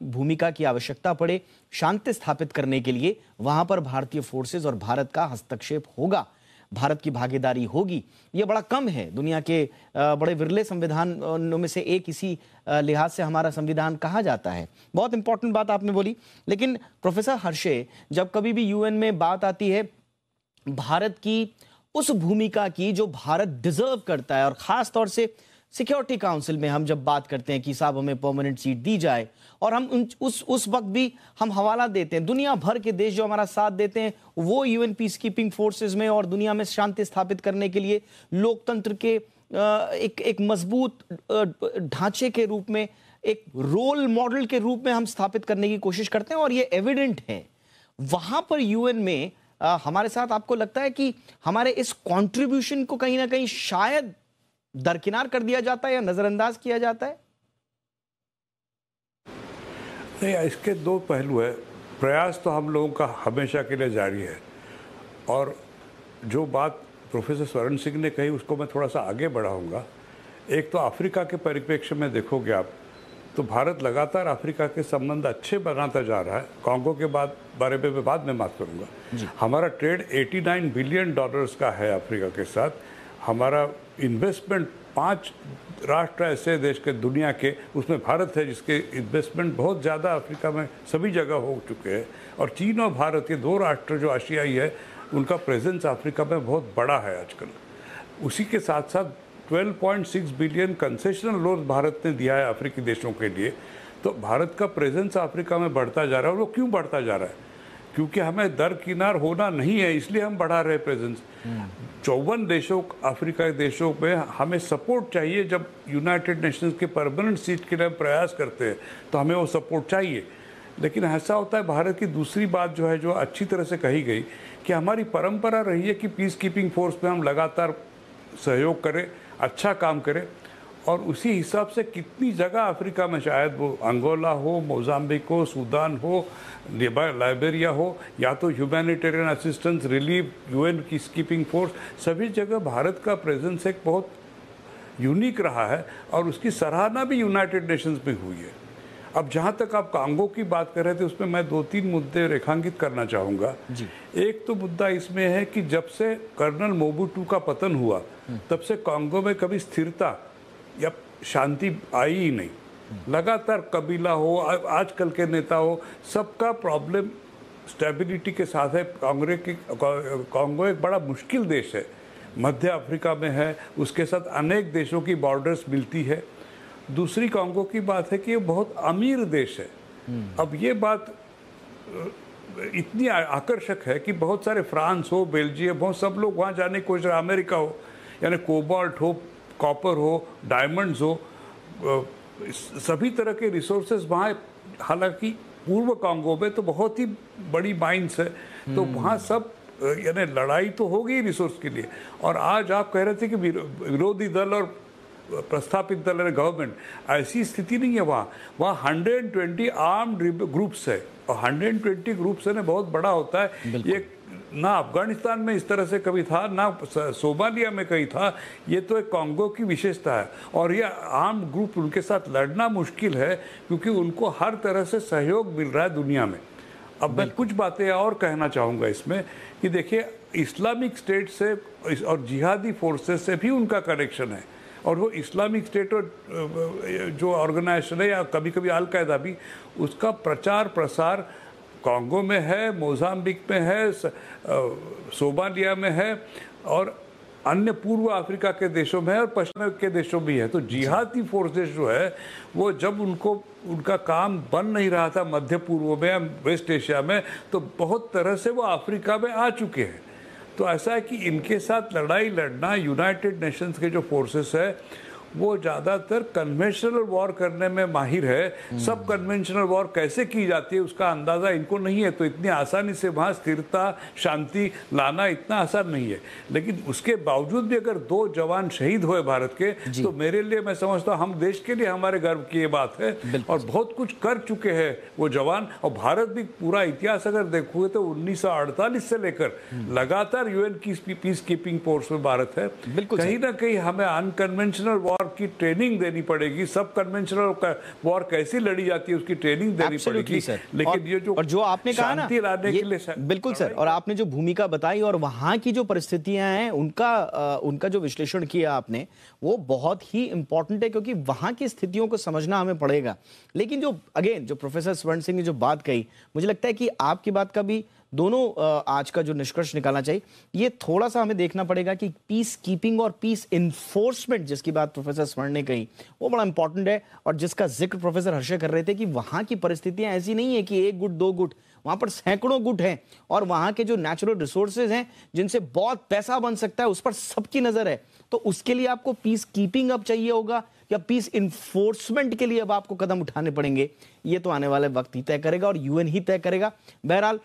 भूमिका की आवश्यकता पड़े शांति स्थापित करने के लिए, वहां पर भारतीय फोर्सेस और भारत का हस्तक्षेप होगा, भारत की भागीदारी होगी। यह बड़ा कम है, दुनिया के बड़े विरले संविधानों में से एक इसी लिहाज से हमारा संविधान कहा जाता है। बहुत इंपॉर्टेंट बात आपने बोली। लेकिन प्रोफेसर हर्षे, जब कभी भी यूएन में बात आती है भारत की उस भूमिका की जो भारत डिजर्व करता है, और खास तौर से सिक्योरिटी काउंसिल में हम जब बात करते हैं कि साहब हमें परमानेंट सीट दी जाए, और हम उस वक्त भी हम हवाला देते हैं दुनिया भर के देश जो हमारा साथ देते हैं वो यूएन पीस कीपिंग फोर्सेस में और दुनिया में शांति स्थापित करने के लिए लोकतंत्र के एक मजबूत ढांचे के रूप में, एक रोल मॉडल के रूप में हम स्थापित करने की कोशिश करते हैं, और ये एविडेंट है। वहां पर यूएन में हमारे साथ आपको लगता है कि हमारे इस कंट्रीब्यूशन को कहीं ना कहीं शायद दरकिनार कर दिया जाता है या नजरअंदाज किया जाता है? नहीं, इसके दो पहलू है। प्रयास तो हम लोगों का हमेशा के लिए जारी है, और जो बात प्रोफेसर स्वर्ण सिंह ने कही उसको मैं थोड़ा सा आगे बढ़ाऊंगा। एक तो अफ्रीका के परिप्रेक्ष्य में देखोगे आप तो भारत लगातार अफ्रीका के संबंध अच्छे बनाता जा रहा है। कांगो के बारे में मैं बाद में बात करूंगा। हमारा ट्रेड 89 बिलियन डॉलर्स का है अफ्रीका के साथ। हमारा इन्वेस्टमेंट 5 राष्ट्र ऐसे देश के दुनिया के, उसमें भारत है जिसके इन्वेस्टमेंट बहुत ज़्यादा अफ्रीका में सभी जगह हो चुके हैं। और चीन और भारत ये 2 राष्ट्र जो एशियाई है उनका प्रेजेंस अफ्रीका में बहुत बड़ा है आजकल। उसी के साथ साथ 12.6 बिलियन कंसेशनल लोन भारत ने दिया है अफ्रीकी देशों के लिए। तो भारत का प्रेजेंस अफ्रीका में बढ़ता जा रहा है। और वो क्यों बढ़ता जा रहा है? क्योंकि हमें दरकिनार होना नहीं है, इसलिए हम बढ़ा रहे प्रेजेंस। 54 देशों अफ्रीका के देशों में हमें सपोर्ट चाहिए। जब यूनाइटेड नेशंस के परमानेंट सीट के लिए हम प्रयास करते हैं तो हमें वो सपोर्ट चाहिए। लेकिन ऐसा होता है, भारत की दूसरी बात जो है, जो अच्छी तरह से कही गई, कि हमारी परंपरा रही है कि पीस कीपिंग फोर्स में हम लगातार सहयोग करें, अच्छा काम करें। और उसी हिसाब से कितनी जगह अफ्रीका में, शायद वो अंगोला हो, मोजाम्बिक हो, सूडान हो, लाइबेरिया हो, या तो humanitarian assistance, relief, UN peace keeping force, सभी जगह भारत का प्रेजेंस एक बहुत यूनिक रहा है। और उसकी सराहना भी यूनाइटेड नेशंस में हुई है। अब जहाँ तक आप कांगो की बात कर रहे थे, उसमें मैं 2-3 मुद्दे रेखांकित करना चाहूँगा। एक तो मुद्दा इसमें है कि जब से कर्नल मोबुटू का पतन हुआ तब से कांगो में कभी स्थिरता या शांति आई ही नहीं। लगातार कबीला हो, आजकल के नेता हो, सबका प्रॉब्लम स्टेबिलिटी के साथ है। कांगो एक बड़ा मुश्किल देश है, मध्य अफ्रीका में है, उसके साथ अनेक देशों की बॉर्डर्स मिलती है। दूसरी कांगो की बात है कि ये बहुत अमीर देश है। अब ये बात इतनी आकर्षक है कि बहुत सारे फ्रांस हो, बेल्जियम हो, सब लोग वहाँ जाने की कोशिश, अमेरिका हो, यानी कोबाल्ट हो, कॉपर हो, डायमंड्स हो, सभी तरह के रिसोर्सेज वहाँ। हालांकि पूर्व कांगो में तो बहुत ही बड़ी माइंस है, तो वहाँ सब यानी लड़ाई तो होगी रिसोर्स के लिए। और आज आप कह रहे थे कि विरोधी दल और प्रस्थापित दल है गवर्नमेंट, ऐसी स्थिति नहीं है। वहाँ 120 आर्म्ड ग्रुप्स है, और 120 ग्रुप्स है ना, बहुत बड़ा होता है ये। ना अफगानिस्तान में इस तरह से कभी था, ना सोमालिया में कहीं था। ये तो एक कांगो की विशेषता है। और ये आर्म्ड ग्रुप, उनके साथ लड़ना मुश्किल है क्योंकि उनको हर तरह से सहयोग मिल रहा है दुनिया में। अब मैं कुछ बातें और कहना चाहूँगा इसमें कि देखिए, इस्लामिक स्टेट से और जिहादी फोर्सेस से भी उनका कनेक्शन है। और वो इस्लामिक स्टेट और जो ऑर्गेनाइजेशन है, या कभी कभी अल कायदा भी, उसका प्रचार प्रसार कांगो में है, मोजाम्बिक में है, सोमालिया में है, और अन्य पूर्व अफ्रीका के देशों में है, और पश्चिम के देशों में है। तो जिहादी फोर्सेस जो है वो जब उनका काम बन नहीं रहा था मध्य पूर्व में, वेस्ट एशिया में, तो बहुत तरह से वो अफ्रीका में आ चुके हैं। तो ऐसा है कि इनके साथ लड़ाई लड़ना, यूनाइटेड नेशंस के जो फोर्सेस है वो ज़्यादातर कन्वेंशनल वॉर करने में माहिर है। सब कन्वेंशनल वॉर कैसे की जाती है उसका अंदाज़ा इनको नहीं है, तो इतनी आसानी से वहाँ स्थिरता शांति लाना इतना आसान नहीं है। लेकिन उसके बावजूद भी अगर 2 जवान शहीद हुए भारत के, तो मेरे लिए मैं समझता हूँ हम देश के लिए हमारे गर्व की ये बात है, और बहुत कुछ कर चुके हैं वो जवान। और भारत भी पूरा इतिहास अगर देखोगे तो 1948 से लेकर लगातार यूएन की पीस कीपिंग फोर्स में भारत है। कहीं ना कहीं हमें अनकन्वेंशनल वॉर की ट्रेनिंग देनी पड़ेगी। सब कन्वेंशनल वॉर कैसी लड़ी जाती है उसकी ट्रेनिंग देनी पड़ेगी। लेकिन ये जो आपने कहा ना, लाने के लिए बिल्कुल सर, और आपने जो भूमिका बताई और वहां की जो परिस्थितियां हैं उनका जो विश्लेषण किया आपने, वो बहुत ही इंपॉर्टेंट है, क्योंकि वहां की स्थितियों को समझना हमें पड़ेगा। लेकिन जो प्रोफेसर स्वर्ण सिंह ने जो बात कही, मुझे लगता है कि आपकी बात का भी दोनों आज का जो निष्कर्ष निकालना चाहिए, ये थोड़ा सा हमें देखना पड़ेगा कि पीस कीपिंग और पीस इन्फोर्समेंट जिसकी बात प्रोफेसर स्वर्ण ने कही, वो बड़ा इंपॉर्टेंट है। और जिसका जिक्र प्रोफेसर हर्षे कर रहे थे कि वहां की परिस्थितियां ऐसी नहीं है कि 1 गुट 2 गुट, वहां पर सैकड़ों गुट हैं, और वहां के जो नेचुरल रिसोर्सेज हैं जिनसे बहुत पैसा बन सकता है, उस पर सबकी नजर है। तो उसके लिए आपको पीस कीपिंग अब चाहिए होगा या पीस इन्फोर्समेंट के लिए अब आपको कदम उठाने पड़ेंगे, ये तो आने वाले वक्त ही तय करेगा और यूएन ही तय करेगा। बहरहाल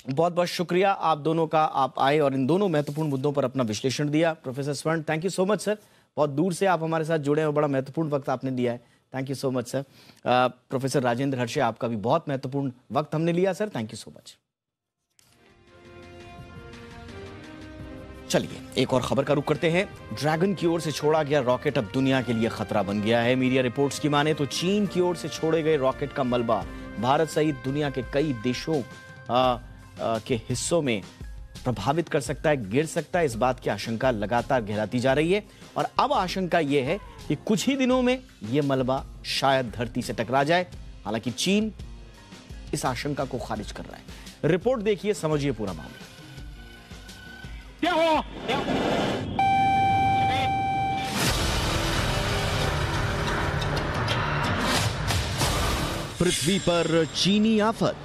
बहुत बहुत शुक्रिया आप दोनों का, आप आए और इन दोनों महत्वपूर्ण मुद्दों पर अपना विश्लेषण दिया। प्रोफेसर स्वर्ण, thank you so much sir, बहुत दूर से आप हमारे साथ जुड़े हैं, बड़ा महत्वपूर्ण वक्त आपने दिया है, thank you so much sir. Professor Rajendra Harshe, आपका भी बहुत महत्वपूर्ण वक्त हमने लिया sir, thank you so much. चलिए एक और खबर का रुख करते हैं। ड्रैगन की ओर से छोड़ा गया रॉकेट अब दुनिया के लिए खतरा बन गया है। मीडिया रिपोर्ट्स की माने तो चीन की ओर से छोड़े गए रॉकेट का मलबा भारत सहित दुनिया के कई देशों के हिस्सों में प्रभावित कर सकता है, गिर सकता है। इस बात की आशंका लगातार गहराती जा रही है और अब आशंका यह है कि कुछ ही दिनों में यह मलबा शायद धरती से टकरा जाए। हालांकि चीन इस आशंका को खारिज कर रहा है। रिपोर्ट देखिए, समझिए पूरा मामला। क्या हुआ? पृथ्वी पर चीनी आफत,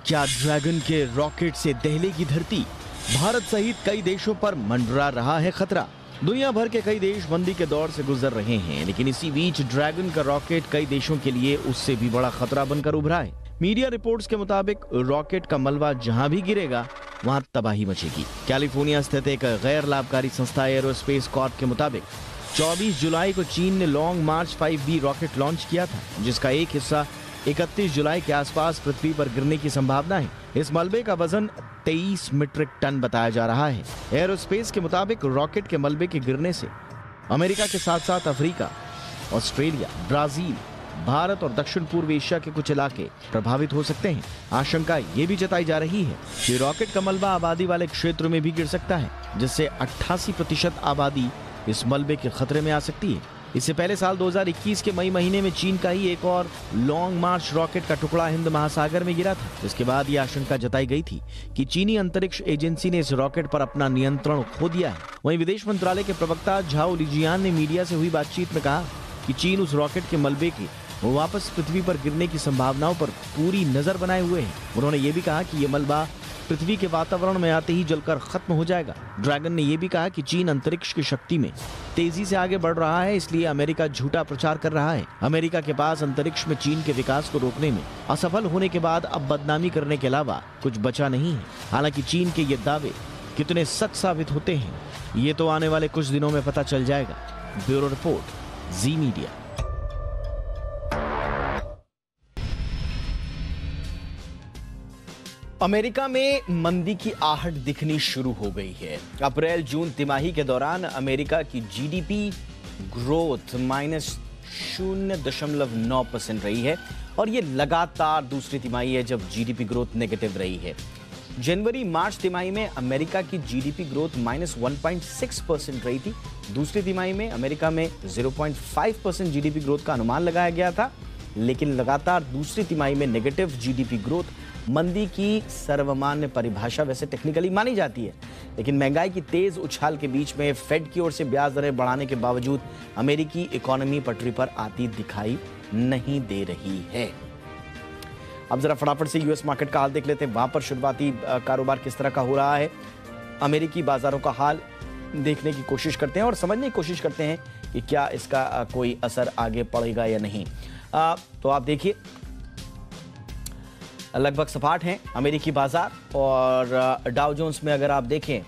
क्या ड्रैगन के रॉकेट से दहलेगी धरती? भारत सहित कई देशों पर मंडरा रहा है खतरा। दुनिया भर के कई देश मंदी के दौर से गुजर रहे हैं, लेकिन इसी बीच ड्रैगन का रॉकेट कई देशों के लिए उससे भी बड़ा खतरा बनकर उभरा है। मीडिया रिपोर्ट्स के मुताबिक रॉकेट का मलबा जहां भी गिरेगा वहां तबाही मचेगी। कैलिफोर्निया स्थित एक गैर लाभकारी संस्था एरोस्पेस कॉर्प के मुताबिक 24 जुलाई को चीन ने लॉन्ग मार्च 5B रॉकेट लॉन्च किया था, जिसका एक हिस्सा 31 जुलाई के आसपास पृथ्वी पर गिरने की संभावना है। इस मलबे का वजन 23 मीट्रिक टन बताया जा रहा है। एरोस्पेस के मुताबिक रॉकेट के मलबे के गिरने से अमेरिका के साथ साथ अफ्रीका, ऑस्ट्रेलिया, ब्राजील, भारत और दक्षिण पूर्व एशिया के कुछ इलाके प्रभावित हो सकते हैं। आशंका ये भी जताई जा रही है कि रॉकेट का मलबा आबादी वाले क्षेत्र में भी गिर सकता है, जिससे 88% आबादी इस मलबे के खतरे में आ सकती है। इससे पहले साल 2021 के मई महीने में चीन का ही एक और लॉन्ग मार्च रॉकेट का टुकड़ा हिंद महासागर में गिरा था। इसके बाद ये आशंका जताई गई थी कि चीनी अंतरिक्ष एजेंसी ने इस रॉकेट पर अपना नियंत्रण खो दिया है। वहीं विदेश मंत्रालय के प्रवक्ता झाओ लिजियान ने मीडिया से हुई बातचीत में कहा कि चीन उस रॉकेट के मलबे के वापस पृथ्वी पर गिरने की संभावनाओं पर पूरी नजर बनाए हुए हैं। उन्होंने ये भी कहा कि ये मलबा पृथ्वी के वातावरण में आते ही जलकर खत्म हो जाएगा। ड्रैगन ने यह भी कहा कि चीन अंतरिक्ष की शक्ति में तेजी से आगे बढ़ रहा है, इसलिए अमेरिका झूठा प्रचार कर रहा है। अमेरिका के पास अंतरिक्ष में चीन के विकास को रोकने में असफल होने के बाद अब बदनामी करने के अलावा कुछ बचा नहीं है। हालांकि चीन के ये दावे कितने सच साबित होते हैं, ये तो आने वाले कुछ दिनों में पता चल जाएगा। ब्यूरो रिपोर्ट, जी मीडिया। अमेरिका में मंदी की आहट दिखनी शुरू हो गई है। अप्रैल जून तिमाही के दौरान अमेरिका की जीडीपी ग्रोथ -0.9% रही है और ये लगातार दूसरी तिमाही है जब जीडीपी ग्रोथ नेगेटिव रही है। जनवरी मार्च तिमाही में अमेरिका की जीडीपी ग्रोथ -1.6% रही थी। दूसरी तिमाही में अमेरिका में 0.5% जीडीपी ग्रोथ का अनुमान लगाया गया था, लेकिन लगातार दूसरी तिमाही में नेगेटिव जीडीपी ग्रोथ मंदी की सर्वमान्य परिभाषा वैसे टेक्निकली मानी जाती है, लेकिन महंगाई की तेज उछाल के बीच में फेड की ओर से ब्याज दरें बढ़ाने के बावजूद अमेरिकी इकोनॉमी पटरी पर आती दिखाई नहीं दे रही है। अब जरा फटाफट से यूएस मार्केट का हाल देख लेते हैं। वहां पर शुरुआती कारोबार किस तरह का हो रहा है, अमेरिकी बाजारों का हाल देखने की कोशिश करते हैं और समझने की कोशिश करते हैं कि क्या इसका कोई असर आगे पड़ेगा या नहीं। तो आप देखिए लगभग सपाट हैं अमेरिकी बाजार, और डाउ जोन्स में अगर आप देखें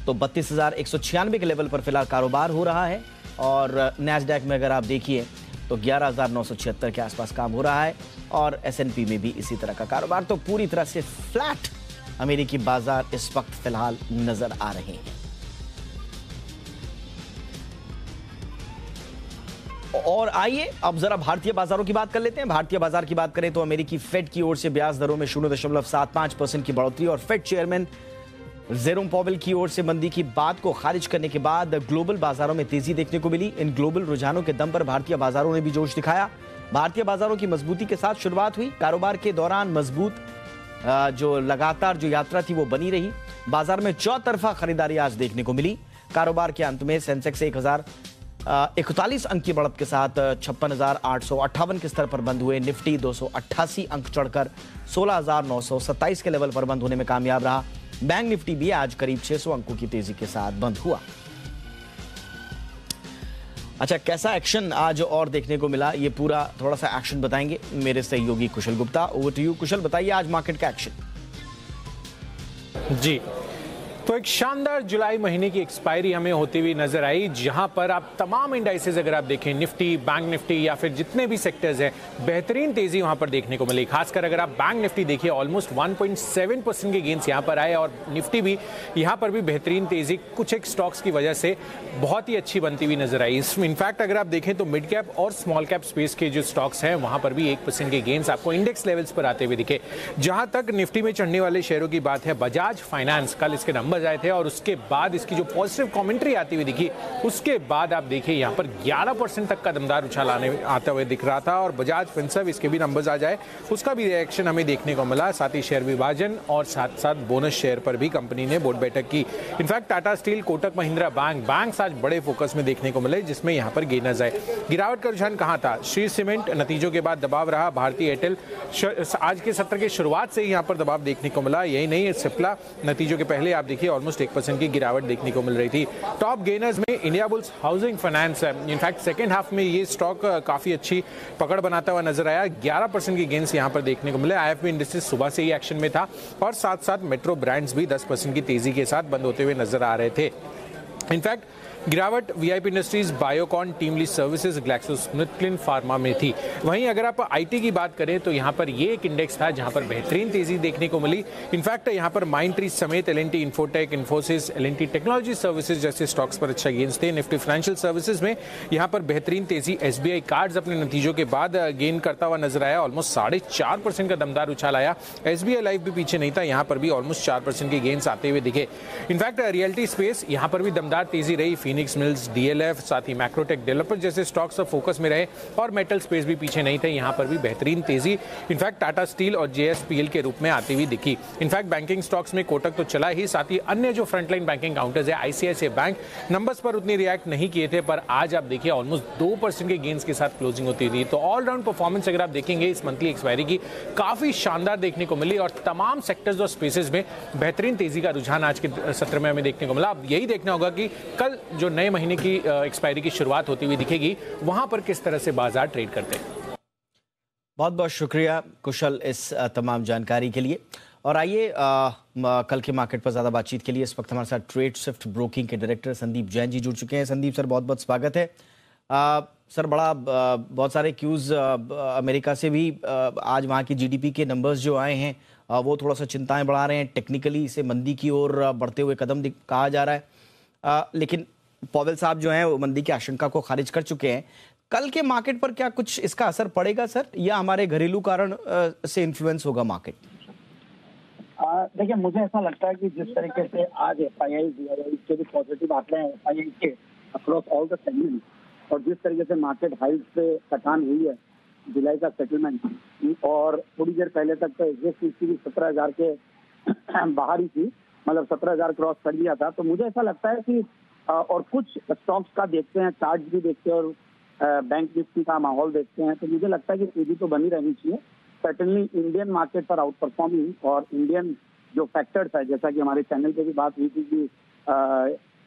तो 32,196 के लेवल पर फिलहाल कारोबार हो रहा है, और नैस्डैक में अगर आप देखिए तो 11,976 के आसपास काम हो रहा है, और S&P में भी इसी तरह का कारोबार। तो पूरी तरह से फ्लैट अमेरिकी बाजार इस वक्त फिलहाल नजर आ रहे हैं। और आइए अब जरा भारतीय बाजारों की बात कर लेते हैं। भारतीय बाजार की बात करें तो अमेरिकी फेड की ओर से ब्याज दरों में 0.75% की बढ़ोतरी, और फेड चेयरमैन जेरोम पॉवेल की ओर से मंदी की बात को खारिज करने के बाद ग्लोबल बाजारों में तेजी देखने को मिली। इन ग्लोबल रुझानों के दम पर भारतीय बाजारों ने भी जोश दिखाया। भारतीय बाजारों की मजबूती के साथ शुरुआत हुई। कारोबार के दौरान मजबूत जो लगातार जो यात्रा थी वो बनी रही। बाजार में चौतरफा खरीदारी आज देखने को मिली। कारोबार के अंत में सेंसेक्स 1041 अंक की बढ़त के साथ 56,858 के स्तर पर बंद हुए। निफ्टी 288 अंक चढ़कर 16,927 के लेवल पर बंद होने में कामयाब रहा। बैंक निफ्टी भी आज करीब 600 अंकों की तेजी के साथ बंद हुआ। अच्छा, कैसा एक्शन आज और देखने को मिला, ये पूरा थोड़ा सा एक्शन बताएंगे मेरे सहयोगी कुशल गुप्ता। ओवर टू यू कुशल, बताइए आज मार्केट का एक्शन। जी, तो एक शानदार जुलाई महीने की एक्सपायरी हमें होती हुई नजर आई, जहां पर आप तमाम इंडाइसेस अगर आप देखें, निफ्टी, बैंक निफ्टी या फिर जितने भी सेक्टर्स हैं, बेहतरीन तेजी वहां पर देखने को मिली। खासकर अगर आप बैंक निफ्टी देखिए, ऑलमोस्ट 1.7% के गेंस यहां पर आए, और निफ्टी भी यहां पर भी बेहतरीन तेजी कुछ एक स्टॉक्स की वजह से बहुत ही अच्छी बनती हुई नजर आई। इनफैक्ट अगर आप देखें तो मिड कैप और स्मॉल कैप स्पेस के जो स्टॉक्स हैं वहां पर भी 1% के गेंस आपको इंडेक्स लेवल्स पर आते हुए दिखे। जहां तक निफ्टी में चढ़ने वाले शेयरों की बात है, बजाज फाइनेंस कल इसके नंबर आए थे, और उसके बाद इसकी जो पॉजिटिव कमेंट्री आती हुई दिखी, उसके बाद आप देखिए यहां पर 11% तक का दमदार उछाल आता हुए दिख रहा था। और बजाज फिनसर्व, इसके भी नंबर्स आ जाए, उसका भी रिएक्शन हमें देखने को मिला। साथ ही शेयर विभाजन और साथ साथ बोनस शेयर पर भी कंपनी ने बोर्ड बैठक की। In fact Tata steel, Kotak Mahindra bank आज बड़े फोकस में देखने को मिले, जिसमें यहां पर गेनर्स आए। गिरावट का रुझान कहां था? श्री सीमेंट नतीजों के बाद दबाव रहा। भारतीय एयरटेल आज के सत्र की शुरुआत से ही यहां पर दबाव देखने को मिला। यही नहीं, सिप्ला नतीजों के पहले आप देखिए ऑलमोस्ट 1% की गिरावट देखने को मिल रही थी। टॉप गेनर्स में इंडिया बुल्स हाउसिंग फाइनेंस है। इनफैक्ट सेकेंड हाफ में ये स्टॉक काफी अच्छी पकड़ बनाता हुआ नजर आया। 11% की गेंस यहां पर देखने को मिले। आईएफबी इंडस्ट्रीज सुबह से ही एक्शन में था, और साथ साथ मेट्रो ब्रांड्स भी 10% की तेजी के साथ बंद होते हुए नजर आ रहे थे। इनफैक्ट गिरावट VIP industries, Biocon, TeamLease services, GlaxoSmithKline pharma में थी। वहीं अगर आप आईटी की बात करें तो यहां पर ये एक इंडेक्स था जहां पर बेहतरीन तेजी देखने को मिली। इनफैक्ट यहां पर माइंडट्री समेत एलएनटी इन्फोटेक, इन्फोसिस, एलएनटी टेक्नोलॉजी सर्विसेज जैसे स्टॉक्स पर अच्छा गेन्स थे। निफ्टी फाइनेंशियल सर्विसेज में यहां पर बेहतरीन तेजी। एसबीआई कार्ड्स अपने नतीजों के बाद गेन करता हुआ नजर आया। ऑलमोस्ट 4.5% का दमदार उछाल आया। एसबीआई लाइफ भी पीछे नहीं था, यहां पर भी ऑलमोस्ट 4% के गेन्स आते हुए दिखे। इनफैक्ट रियल्टी स्पेस यहां पर भी दमदार तेजी रही। फिनिक्स मिल्स, डीएलएफ, साथ ही मैक्रोटेक डेवलपर जैसे स्टॉक्स फोकस में रहे, और मेटल स्पेस भी पीछे नहीं थे, यहां पर भी बेहतरीन तेजी इनफैक्ट टाटा स्टील और जेएसपीएल के रूप में आती हुई दिखी। इनफैक्ट बैंकिंग स्टॉक्स में कोटक तो चला ही, साथ ही अन्य जो फ्रंटलाइन बैंकिंग काउंटर्स है, आईसीआईसीआई बैंक नंबर्स पर उतनी रिएक्ट नहीं किए थे, पर आज आप देखिए ऑलमोस्ट 2% के गेंस के साथ क्लोजिंग होती थी। तो ऑलराउंड परफॉर्मेंस अगर आप देखेंगे इस मंथली एक्सपायरी की काफी शानदार देखने को मिली, और तमाम सेक्टर्स और स्पेसेस में बेहतरीन तेजी का रुझान आज के सत्र में हमें देखने को मिला। अब यही देखना होगा कि कल जो नए महीने की एक्सपायरी की शुरुआत होती हुई दिखेगी, वहां पर किस तरह से बाजार ट्रेड करते हैं। बहुत बहुत शुक्रिया कुशल इस तमाम जानकारी के लिए। और आइए कल के मार्केट पर ज्यादा बातचीत के लिए इस वक्त हमारे साथ ट्रेड स्विफ्ट ब्रोकिंग के डायरेक्टर संदीप जैन जी जुड़ चुके हैं। संदीप सर, बहुत बहुत स्वागत है। सर, बहुत सारे क्यूज अमेरिका से भी आज वहाँ की जीडीपी के नंबर्स जो आए हैं वो थोड़ा सा चिंताएं बढ़ा रहे हैं। टेक्निकली इसे मंदी की ओर बढ़ते हुए कदम कहा जा रहा है, लेकिन पॉवेल साहब जो हैं वो मंदी की आशंका को खारिज कर चुके हैं। कल के मार्केट पर क्या कुछ इसका असर पड़ेगा सर, या हमारे घरेलू कारण से इन्फ्लुएंस होगा मार्केट? देखिए, मुझे ऐसा लगता है कि जिस तरीके से आज एफआईआई बीआईआई के भी पॉजिटिव आंकड़े हैं एफआईआई के अक्रॉस ऑल द सेगमेंट, और जिस तरीके से मार्केट हाइट पे कटान हुई है जुलाई का सेटलमेंट, और थोड़ी देर पहले तक तो एग्जिट भी 17,000 के बाहर ही थी, मतलब 17,000 क्रॉस कर लिया था। तो मुझे ऐसा लगता है कि और कुछ स्टॉक्स का देखते हैं, चार्ट भी देखते हैं, और बैंक निफ्टी का माहौल देखते हैं, तो मुझे लगता है कि तेजी तो बनी रहनी चाहिए। सर्टेनली इंडियन मार्केट पर आउट परफॉर्मिंग, और इंडियन जो फैक्टर्स है, जैसा कि हमारे चैनल पे भी बात हुई थी कि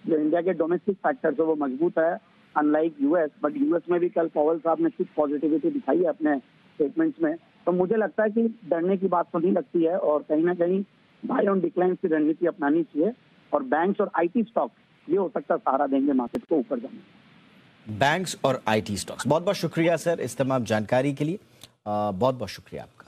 जो इंडिया के डोमेस्टिक फैक्टर्स है वो मजबूत है, अनलाइक यूएस। बट यूएस में भी कल पॉवेल साहब ने कुछ पॉजिटिविटी दिखाई है अपने स्टेटमेंट्स में, तो मुझे लगता है कि डरने की बात तो नहीं लगती है, और कहीं ना कहीं बाय ऑन डिक्लाइन की रणनीति अपनानी चाहिए, और बैंक्स और आईटी स्टॉक ये हो सकता है सहारा देंगे मार्केट को ऊपर जाने। बैंक्स और आईटी स्टॉक्स, बहुत बहुत शुक्रिया सर इस तमाम जानकारी के लिए, बहुत बहुत शुक्रिया आपका।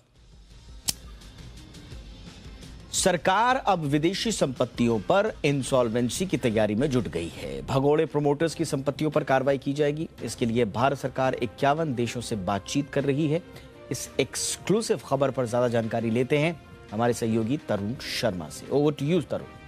सरकार अब विदेशी संपत्तियों पर इंसॉल्वेंसी की तैयारी में जुट गई है। भगोड़े प्रमोटर्स की संपत्तियों पर कार्रवाई की जाएगी। इसके लिए भारत सरकार 51 देशों से बातचीत कर रही है। इस एक्सक्लूसिव खबर पर ज्यादा जानकारी लेते हैं हमारे सहयोगी तरुण शर्मा से। ओवर टू यू तरुण।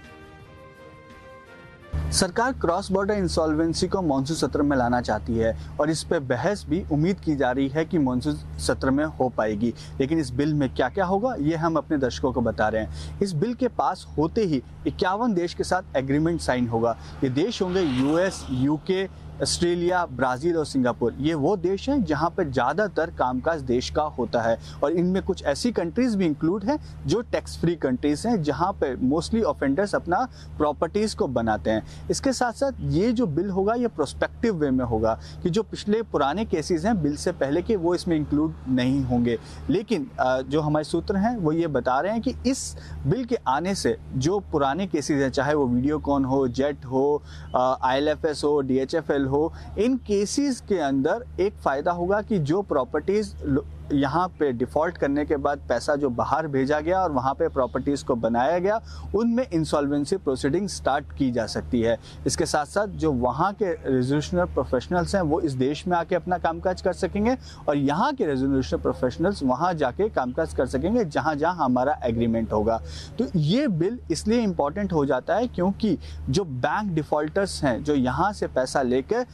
सरकार क्रॉस बॉर्डर इंसॉल्वेंसी को मॉनसून सत्र में लाना चाहती है और इस पे बहस भी उम्मीद की जा रही है कि मॉनसून सत्र में हो पाएगी। लेकिन इस बिल में क्या क्या होगा ये हम अपने दर्शकों को बता रहे हैं। इस बिल के पास होते ही 51 देश के साथ एग्रीमेंट साइन होगा। ये देश होंगे यूएस, यूके, ऑस्ट्रेलिया, ब्राजील और सिंगापुर। ये वो देश हैं जहां पर ज़्यादातर कामकाज देश का होता है, और इनमें कुछ ऐसी कंट्रीज भी इंक्लूड हैं जो टैक्स फ्री कंट्रीज हैं, जहां पर मोस्टली ऑफेंडर्स अपना प्रॉपर्टीज़ को बनाते हैं। इसके साथ साथ ये जो बिल होगा ये प्रोस्पेक्टिव वे में होगा कि जो पिछले पुराने केसेस हैं बिल से पहले के, वो इसमें इंक्लूड नहीं होंगे। लेकिन जो हमारे सूत्र हैं वो ये बता रहे हैं कि इस बिल के आने से जो पुराने केसेस हैं, चाहे वो वीडियोकॉन हो, जेट हो, IL&FS हो, DHFL हो, इन केसेस के अंदर एक फायदा होगा कि जो प्रॉपर्टीज यहाँ पे डिफॉल्ट करने के बाद पैसा जो बाहर भेजा गया और वहाँ पे प्रॉपर्टीज को बनाया गया, उनमें इंसॉल्वेंसी प्रोसीडिंग स्टार्ट की जा सकती है। इसके साथ साथ जो वहाँ के रेजोल्यूशनर प्रोफेशनल्स हैं वो इस देश में आके अपना कामकाज कर सकेंगे, और यहाँ के रेजोल्यूशनर प्रोफेशनल्स वहाँ जाके कामकाज कर सकेंगे जहाँ जहाँ हमारा एग्रीमेंट होगा। तो ये बिल इसलिए इम्पॉर्टेंट हो जाता है क्योंकि जो बैंक डिफॉल्टर्स हैं जो यहाँ से पैसा लेकर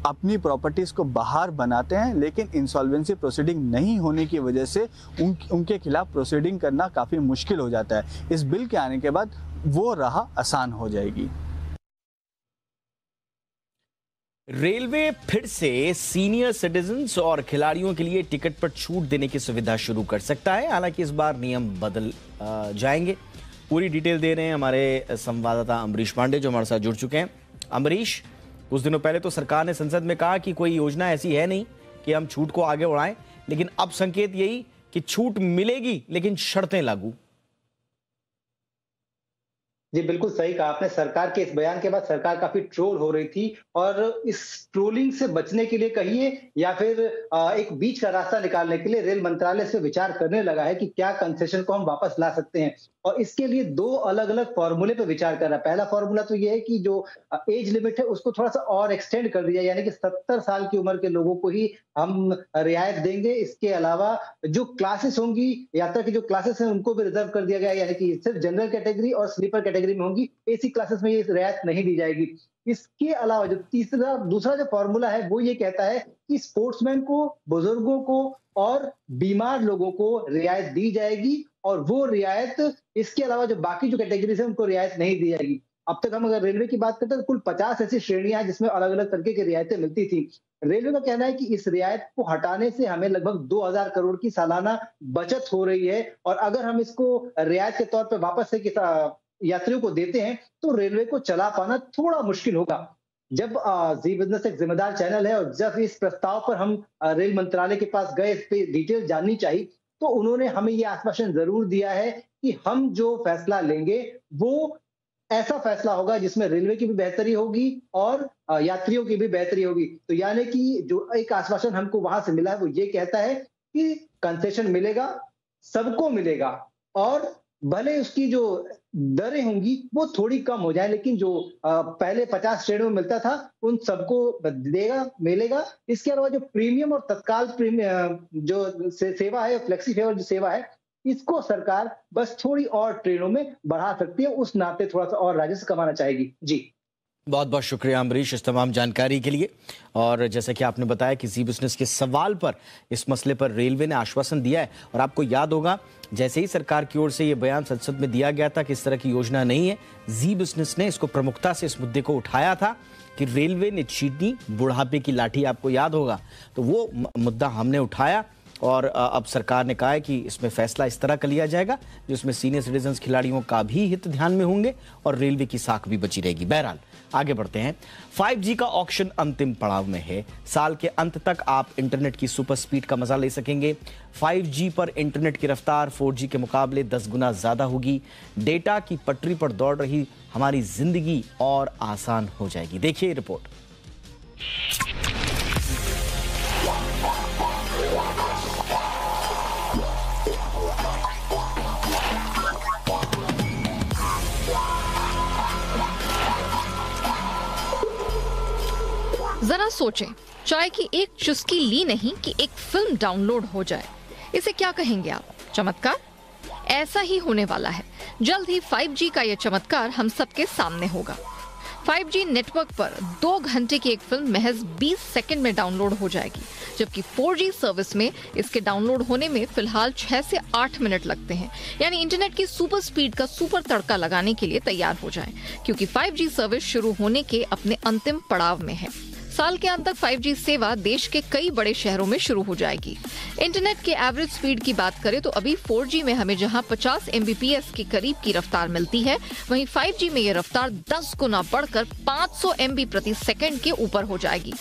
अपनी प्रॉपर्टीज को बाहर बनाते हैं, लेकिन इंसॉल्वेंसी प्रोसीडिंग नहीं होने की वजह से उनके खिलाफ प्रोसीडिंग करना काफ़ी मुश्किल हो जाता है। इस बिल के आने के बाद वो राह आसान हो जाएगी। रेलवे फिर से सीनियर सिटीजन्स और खिलाड़ियों के लिए टिकट पर छूट देने की सुविधा शुरू कर सकता है। हालांकि इस बार नियम बदल जाएंगे। पूरी डिटेल दे रहे हैं हमारे संवाददाता अमरीश पांडे जो हमारे साथ जुड़ चुके हैं। अमरीश, कुछ दिनों पहले तो सरकार ने संसद में कहा कि कोई योजना ऐसी है नहीं कि हम छूट को आगे बढ़ाएं, लेकिन अब संकेत यही कि छूट मिलेगी लेकिन शर्तें लागू। जी बिल्कुल सही कहा आपने। सरकार के इस बयान के बाद सरकार काफी ट्रोल हो रही थी, और इस ट्रोलिंग से बचने के लिए कहिए या फिर एक बीच का रास्ता निकालने के लिए रेल मंत्रालय से विचार करने लगा है कि क्या कंसेशन को हम वापस ला सकते हैं, और इसके लिए दो अलग अलग फॉर्मूले पे विचार कर रहा है। पहला फॉर्मूला तो ये है कि जो एज लिमिट है उसको थोड़ा सा और एक्सटेंड कर दिया, यानी कि 70 साल की उम्र के लोगों को ही हम रियायत देंगे। इसके अलावा जो क्लासेस होंगी, यात्रा की जो क्लासेस हैं उनको भी रिजर्व कर दिया गया, यानी कि सिर्फ जनरल कैटेगरी और स्लीपर कैटेगरी में होंगी, एसी क्लासेस में ये रियायत नहीं दी जाएगी। इसके अलावा जो दूसरा जो फॉर्मूला है वो ये कहता है कि स्पोर्ट्समैन को, बुजुर्गों को और बीमार लोगों को रियायत दी जाएगी, और वो रियायत इसके अलावा जो बाकी जो कैटेगरीज है उनको रियायत नहीं दी जाएगी। अब तक हम अगर रेलवे की बात करते हैं तो कुल 50 ऐसी श्रेणियां हैं जिसमें अलग अलग तरीके की रियायतें मिलती थी। रेलवे का कहना है कि इस रियायत को हटाने से हमें लगभग 2000 करोड़ की सालाना बचत हो रही है, और अगर हम इसको रियायत के तौर पर वापस से यात्रियों को देते हैं तो रेलवे को चला पाना थोड़ा मुश्किल होगा। जब जी बिजनेस एक जिम्मेदार चैनल है, और जब इस प्रस्ताव पर हम रेल मंत्रालय के पास गए, इस पे डिटेल जाननी चाहिए, तो उन्होंने हमें ये आश्वासन जरूर दिया है कि हम जो फैसला लेंगे वो ऐसा फैसला होगा जिसमें रेलवे की भी बेहतरी होगी और यात्रियों की भी बेहतरी होगी। तो यानी कि जो एक आश्वासन हमको वहां से मिला है वो ये कहता है कि कंसेशन मिलेगा, सबको मिलेगा, और भले उसकी जो दरें होंगी वो थोड़ी कम हो जाए, लेकिन जो पहले 50 श्रेणियों में मिलता था उन सबको मिलेगा। इसके अलावा जो प्रीमियम और तत्काल प्रीमियम जो सेवा है, फ्लेक्सी फेवर जो सेवा है, इसको सरकार बस थोड़ी और ट्रेनों में बढ़ा सकती है। उस नाते थोड़ा सा और राजस्व कमाना चाहेगी। जी बहुत बहुत शुक्रिया अमरीश इस तमाम जानकारी के लिए। और जैसा कि आपने बताया कि जी बिजनेस के सवाल पर इस मसले पर रेलवे ने आश्वासन दिया है, और आपको याद होगा जैसे ही सरकार की ओर से ये बयान संसद में दिया गया था कि इस तरह की योजना नहीं है, जी बिजनेस ने इसको प्रमुखता से इस मुद्दे को उठाया था कि रेलवे ने छीनी बुढ़ापे की लाठी, आपको याद होगा, तो वो मुद्दा हमने उठाया और अब सरकार ने कहा है कि इसमें फैसला इस तरह का लिया जाएगा जिसमें सीनियर सिटीजन खिलाड़ियों का भी हित ध्यान में होंगे और रेलवे की साख भी बची रहेगी। बहरहाल आगे बढ़ते हैं। 5G का ऑक्शन अंतिम पड़ाव में है। साल के अंत तक आप इंटरनेट की सुपर स्पीड का मजा ले सकेंगे। 5G पर इंटरनेट की रफ्तार 4G के मुकाबले 10 गुना ज्यादा होगी। डेटा की पटरी पर दौड़ रही हमारी जिंदगी और आसान हो जाएगी। देखिए रिपोर्ट। जरा सोचें, चाय की एक चुस्की ली नहीं कि एक फिल्म डाउनलोड हो जाए। इसे क्या कहेंगे आप? चमत्कार? ऐसा ही होने वाला है। जल्द ही 5G का यह चमत्कार हम सबके सामने होगा। 5G नेटवर्क पर 2 घंटे की एक फिल्म महज 20 सेकंड में डाउनलोड हो जाएगी, जबकि 4G सर्विस में इसके डाउनलोड होने में फिलहाल 6 से 8 मिनट लगते हैं। यानी इंटरनेट की सुपर स्पीड का सुपर तड़का लगाने के लिए तैयार हो जाएं, क्योंकि 5G सर्विस शुरू होने के अपने अंतिम पड़ाव में है। साल के अंत तक 5G सेवा देश के कई बड़े शहरों में शुरू हो जाएगी। इंटरनेट के एवरेज स्पीड की बात करें तो अभी 4G में हमें जहां 50 Mbps के करीब की रफ्तार मिलती है, वहीं 5G में यह रफ्तार 10 गुना बढ़कर 500 MB प्रति सेकंड के ऊपर हो जाएगी।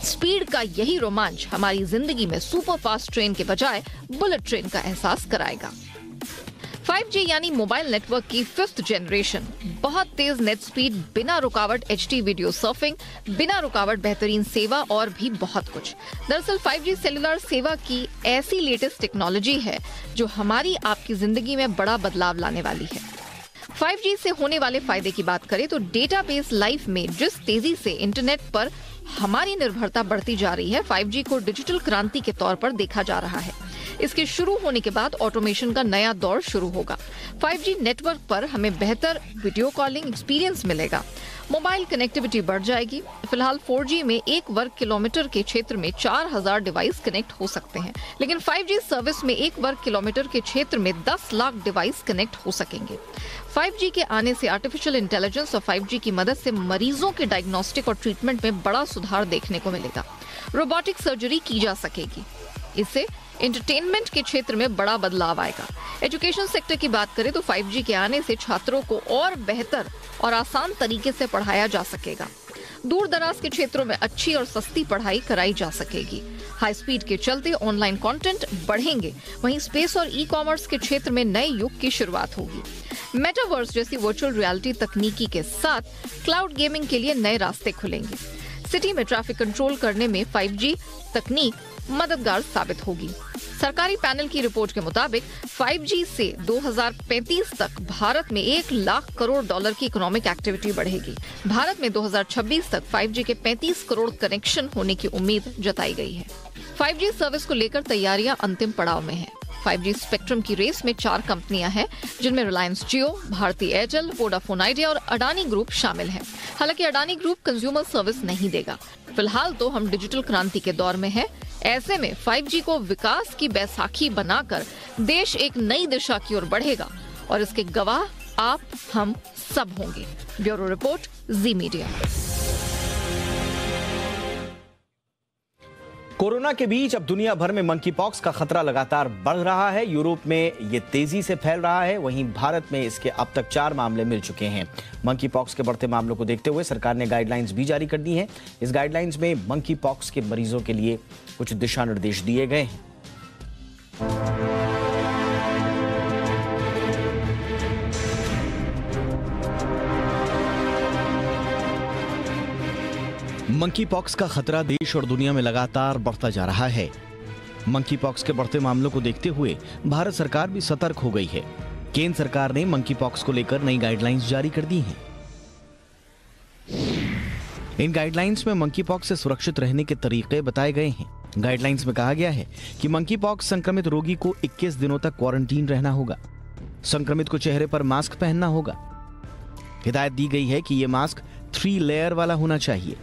स्पीड का यही रोमांच हमारी जिंदगी में सुपर फास्ट ट्रेन के बजाय बुलेट ट्रेन का एहसास कराएगा। 5G यानी मोबाइल नेटवर्क की 5th जनरेशन, बहुत तेज नेट स्पीड, बिना रुकावट HD वीडियो सर्फिंग, बिना रुकावट बेहतरीन सेवा और भी बहुत कुछ। दरअसल 5G सेलुलर सेवा की ऐसी लेटेस्ट टेक्नोलॉजी है जो हमारी आपकी जिंदगी में बड़ा बदलाव लाने वाली है। 5G से होने वाले फायदे की बात करें तो डेटाबेस लाइफ में जिस तेजी से इंटरनेट पर हमारी निर्भरता बढ़ती जा रही है, 5G को डिजिटल क्रांति के तौर पर देखा जा रहा है। इसके शुरू होने के बाद ऑटोमेशन का नया दौर शुरू होगा। 5G नेटवर्क पर हमें बेहतर वीडियो कॉलिंग एक्सपीरियंस मिलेगा। मोबाइल कनेक्टिविटी बढ़ जाएगी। फिलहाल 4G में 1 वर्ग किलोमीटर के क्षेत्र में 4000 डिवाइस कनेक्ट हो सकते हैं, लेकिन 5G सर्विस में 1 वर्ग किलोमीटर के क्षेत्र में 10 लाख डिवाइस कनेक्ट हो सकेंगे। 5G के आने से आर्टिफिशियल इंटेलिजेंस और 5G की मदद से मरीजों के डायग्नोस्टिक और ट्रीटमेंट में बड़ा सुधार देखने को मिलेगा। रोबोटिक सर्जरी की जा सकेगी। इससे एंटरटेनमेंट के क्षेत्र में बड़ा बदलाव आएगा। एजुकेशन सेक्टर की बात करें तो 5G के आने से छात्रों को और बेहतर और आसान तरीके से पढ़ाया जा सकेगा। दूर दराज के क्षेत्रों में अच्छी और सस्ती पढ़ाई कराई जा सकेगी। हाई स्पीड के चलते ऑनलाइन कंटेंट बढ़ेंगे। वहीं स्पेस और ई-कॉमर्स के क्षेत्र में नए युग की शुरुआत होगी। मेटावर्स जैसी वर्चुअल रियलिटी तकनीकी के साथ क्लाउड गेमिंग के लिए नए रास्ते खुलेंगे। सिटी में ट्रैफिक कंट्रोल करने में 5G तकनीक मददगार साबित होगी। सरकारी पैनल की रिपोर्ट के मुताबिक 5G से 2035 तक भारत में $1 लाख करोड़ की इकोनॉमिक एक्टिविटी बढ़ेगी। भारत में 2026 तक 5G के 35 करोड़ कनेक्शन होने की उम्मीद जताई गई है। 5G सर्विस को लेकर तैयारियां अंतिम पड़ाव में है। 5G स्पेक्ट्रम की रेस में 4 कंपनियां हैं, जिनमें रिलायंस जियो, भारती एयरटेल, वोडाफोन आइडिया और अडानी ग्रुप शामिल है। हालांकि अडानी ग्रुप कंज्यूमर सर्विस नहीं देगा। फिलहाल तो हम डिजिटल क्रांति के दौर में हैं। ऐसे में 5G को विकास की बैसाखी बनाकर देश एक नई दिशा की ओर बढ़ेगा और इसके गवाह आप हम सब होंगे। ब्यूरो रिपोर्ट, जी मीडिया। कोरोना के बीच अब दुनिया भर में मंकी पॉक्स का खतरा लगातार बढ़ रहा है। यूरोप में ये तेजी से फैल रहा है, वहीं भारत में इसके अब तक 4 मामले मिल चुके हैं। मंकी पॉक्स के बढ़ते मामलों को देखते हुए सरकार ने गाइडलाइंस भी जारी कर दी हैं। इस गाइडलाइंस में मंकी पॉक्स के मरीजों के लिए कुछ दिशा निर्देश दिए गए हैं। मंकी पॉक्स का खतरा देश और दुनिया में लगातार बढ़ता जा रहा है। मंकी पॉक्स के बढ़ते मामलों को देखते हुए भारत सरकार भी सतर्क हो गई है। केंद्र सरकार ने मंकी पॉक्स को लेकर नई गाइडलाइंस जारी कर दी हैं। इन गाइडलाइंस में मंकी पॉक्स से सुरक्षित रहने के तरीके बताए गए हैं। गाइडलाइंस में कहा गया है कि मंकी पॉक्स संक्रमित रोगी को 21 दिनों तक क्वारंटीन रहना होगा। संक्रमित को चेहरे पर मास्क पहनना होगा। हिदायत दी गई है कि यह मास्क 3 लेयर वाला होना चाहिए।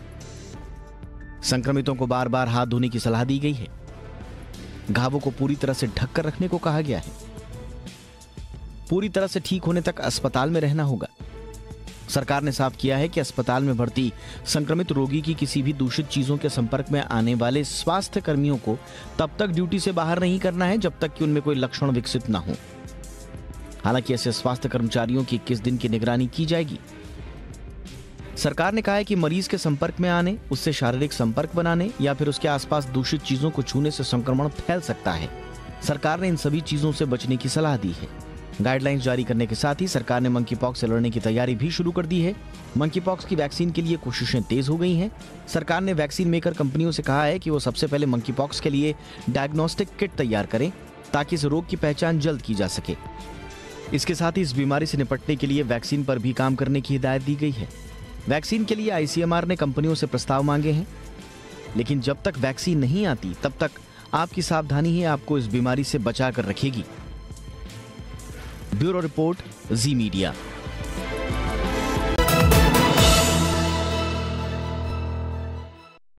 संक्रमितों को बार बार हाथ धोने की सलाह दी गई है। घावों को पूरी तरह से ढककर रखने को कहा गया है। पूरी तरह से ठीक होने तक अस्पताल में रहना होगा। सरकार ने साफ किया है कि अस्पताल में भर्ती संक्रमित रोगी की किसी भी दूषित चीजों के संपर्क में आने वाले स्वास्थ्य कर्मियों को तब तक ड्यूटी से बाहर नहीं करना है जब तक कि उनमें कोई लक्षण विकसित न हो। हालांकि ऐसे स्वास्थ्य कर्मचारियों की 21 दिन की निगरानी की जाएगी। सरकार ने कहा है कि मरीज के संपर्क में आने, उससे शारीरिक संपर्क बनाने या फिर उसके आसपास दूषित चीजों को छूने से संक्रमण फैल सकता है। सरकार ने इन सभी चीजों से बचने की सलाह दी है। गाइडलाइंस जारी करने के साथ ही सरकार ने मंकी पॉक्स से लड़ने की तैयारी भी शुरू कर दी है। मंकी पॉक्स की वैक्सीन के लिए कोशिशें तेज हो गई हैं। सरकार ने वैक्सीन मेकर कंपनियों से कहा है कि वो सबसे पहले मंकी पॉक्स के लिए डायग्नोस्टिक किट तैयार करें ताकि इस रोग की पहचान जल्द की जा सके। इसके साथ ही इस बीमारी से निपटने के लिए वैक्सीन पर भी काम करने की हिदायत दी गई है। वैक्सीन के लिए ICMR ने कंपनियों से प्रस्ताव मांगे हैं, लेकिन जब तक वैक्सीन नहीं आती तब तक आपकी सावधानी ही आपको इस बीमारी से बचा कर रखेगी। ब्यूरो रिपोर्ट, जी मीडिया।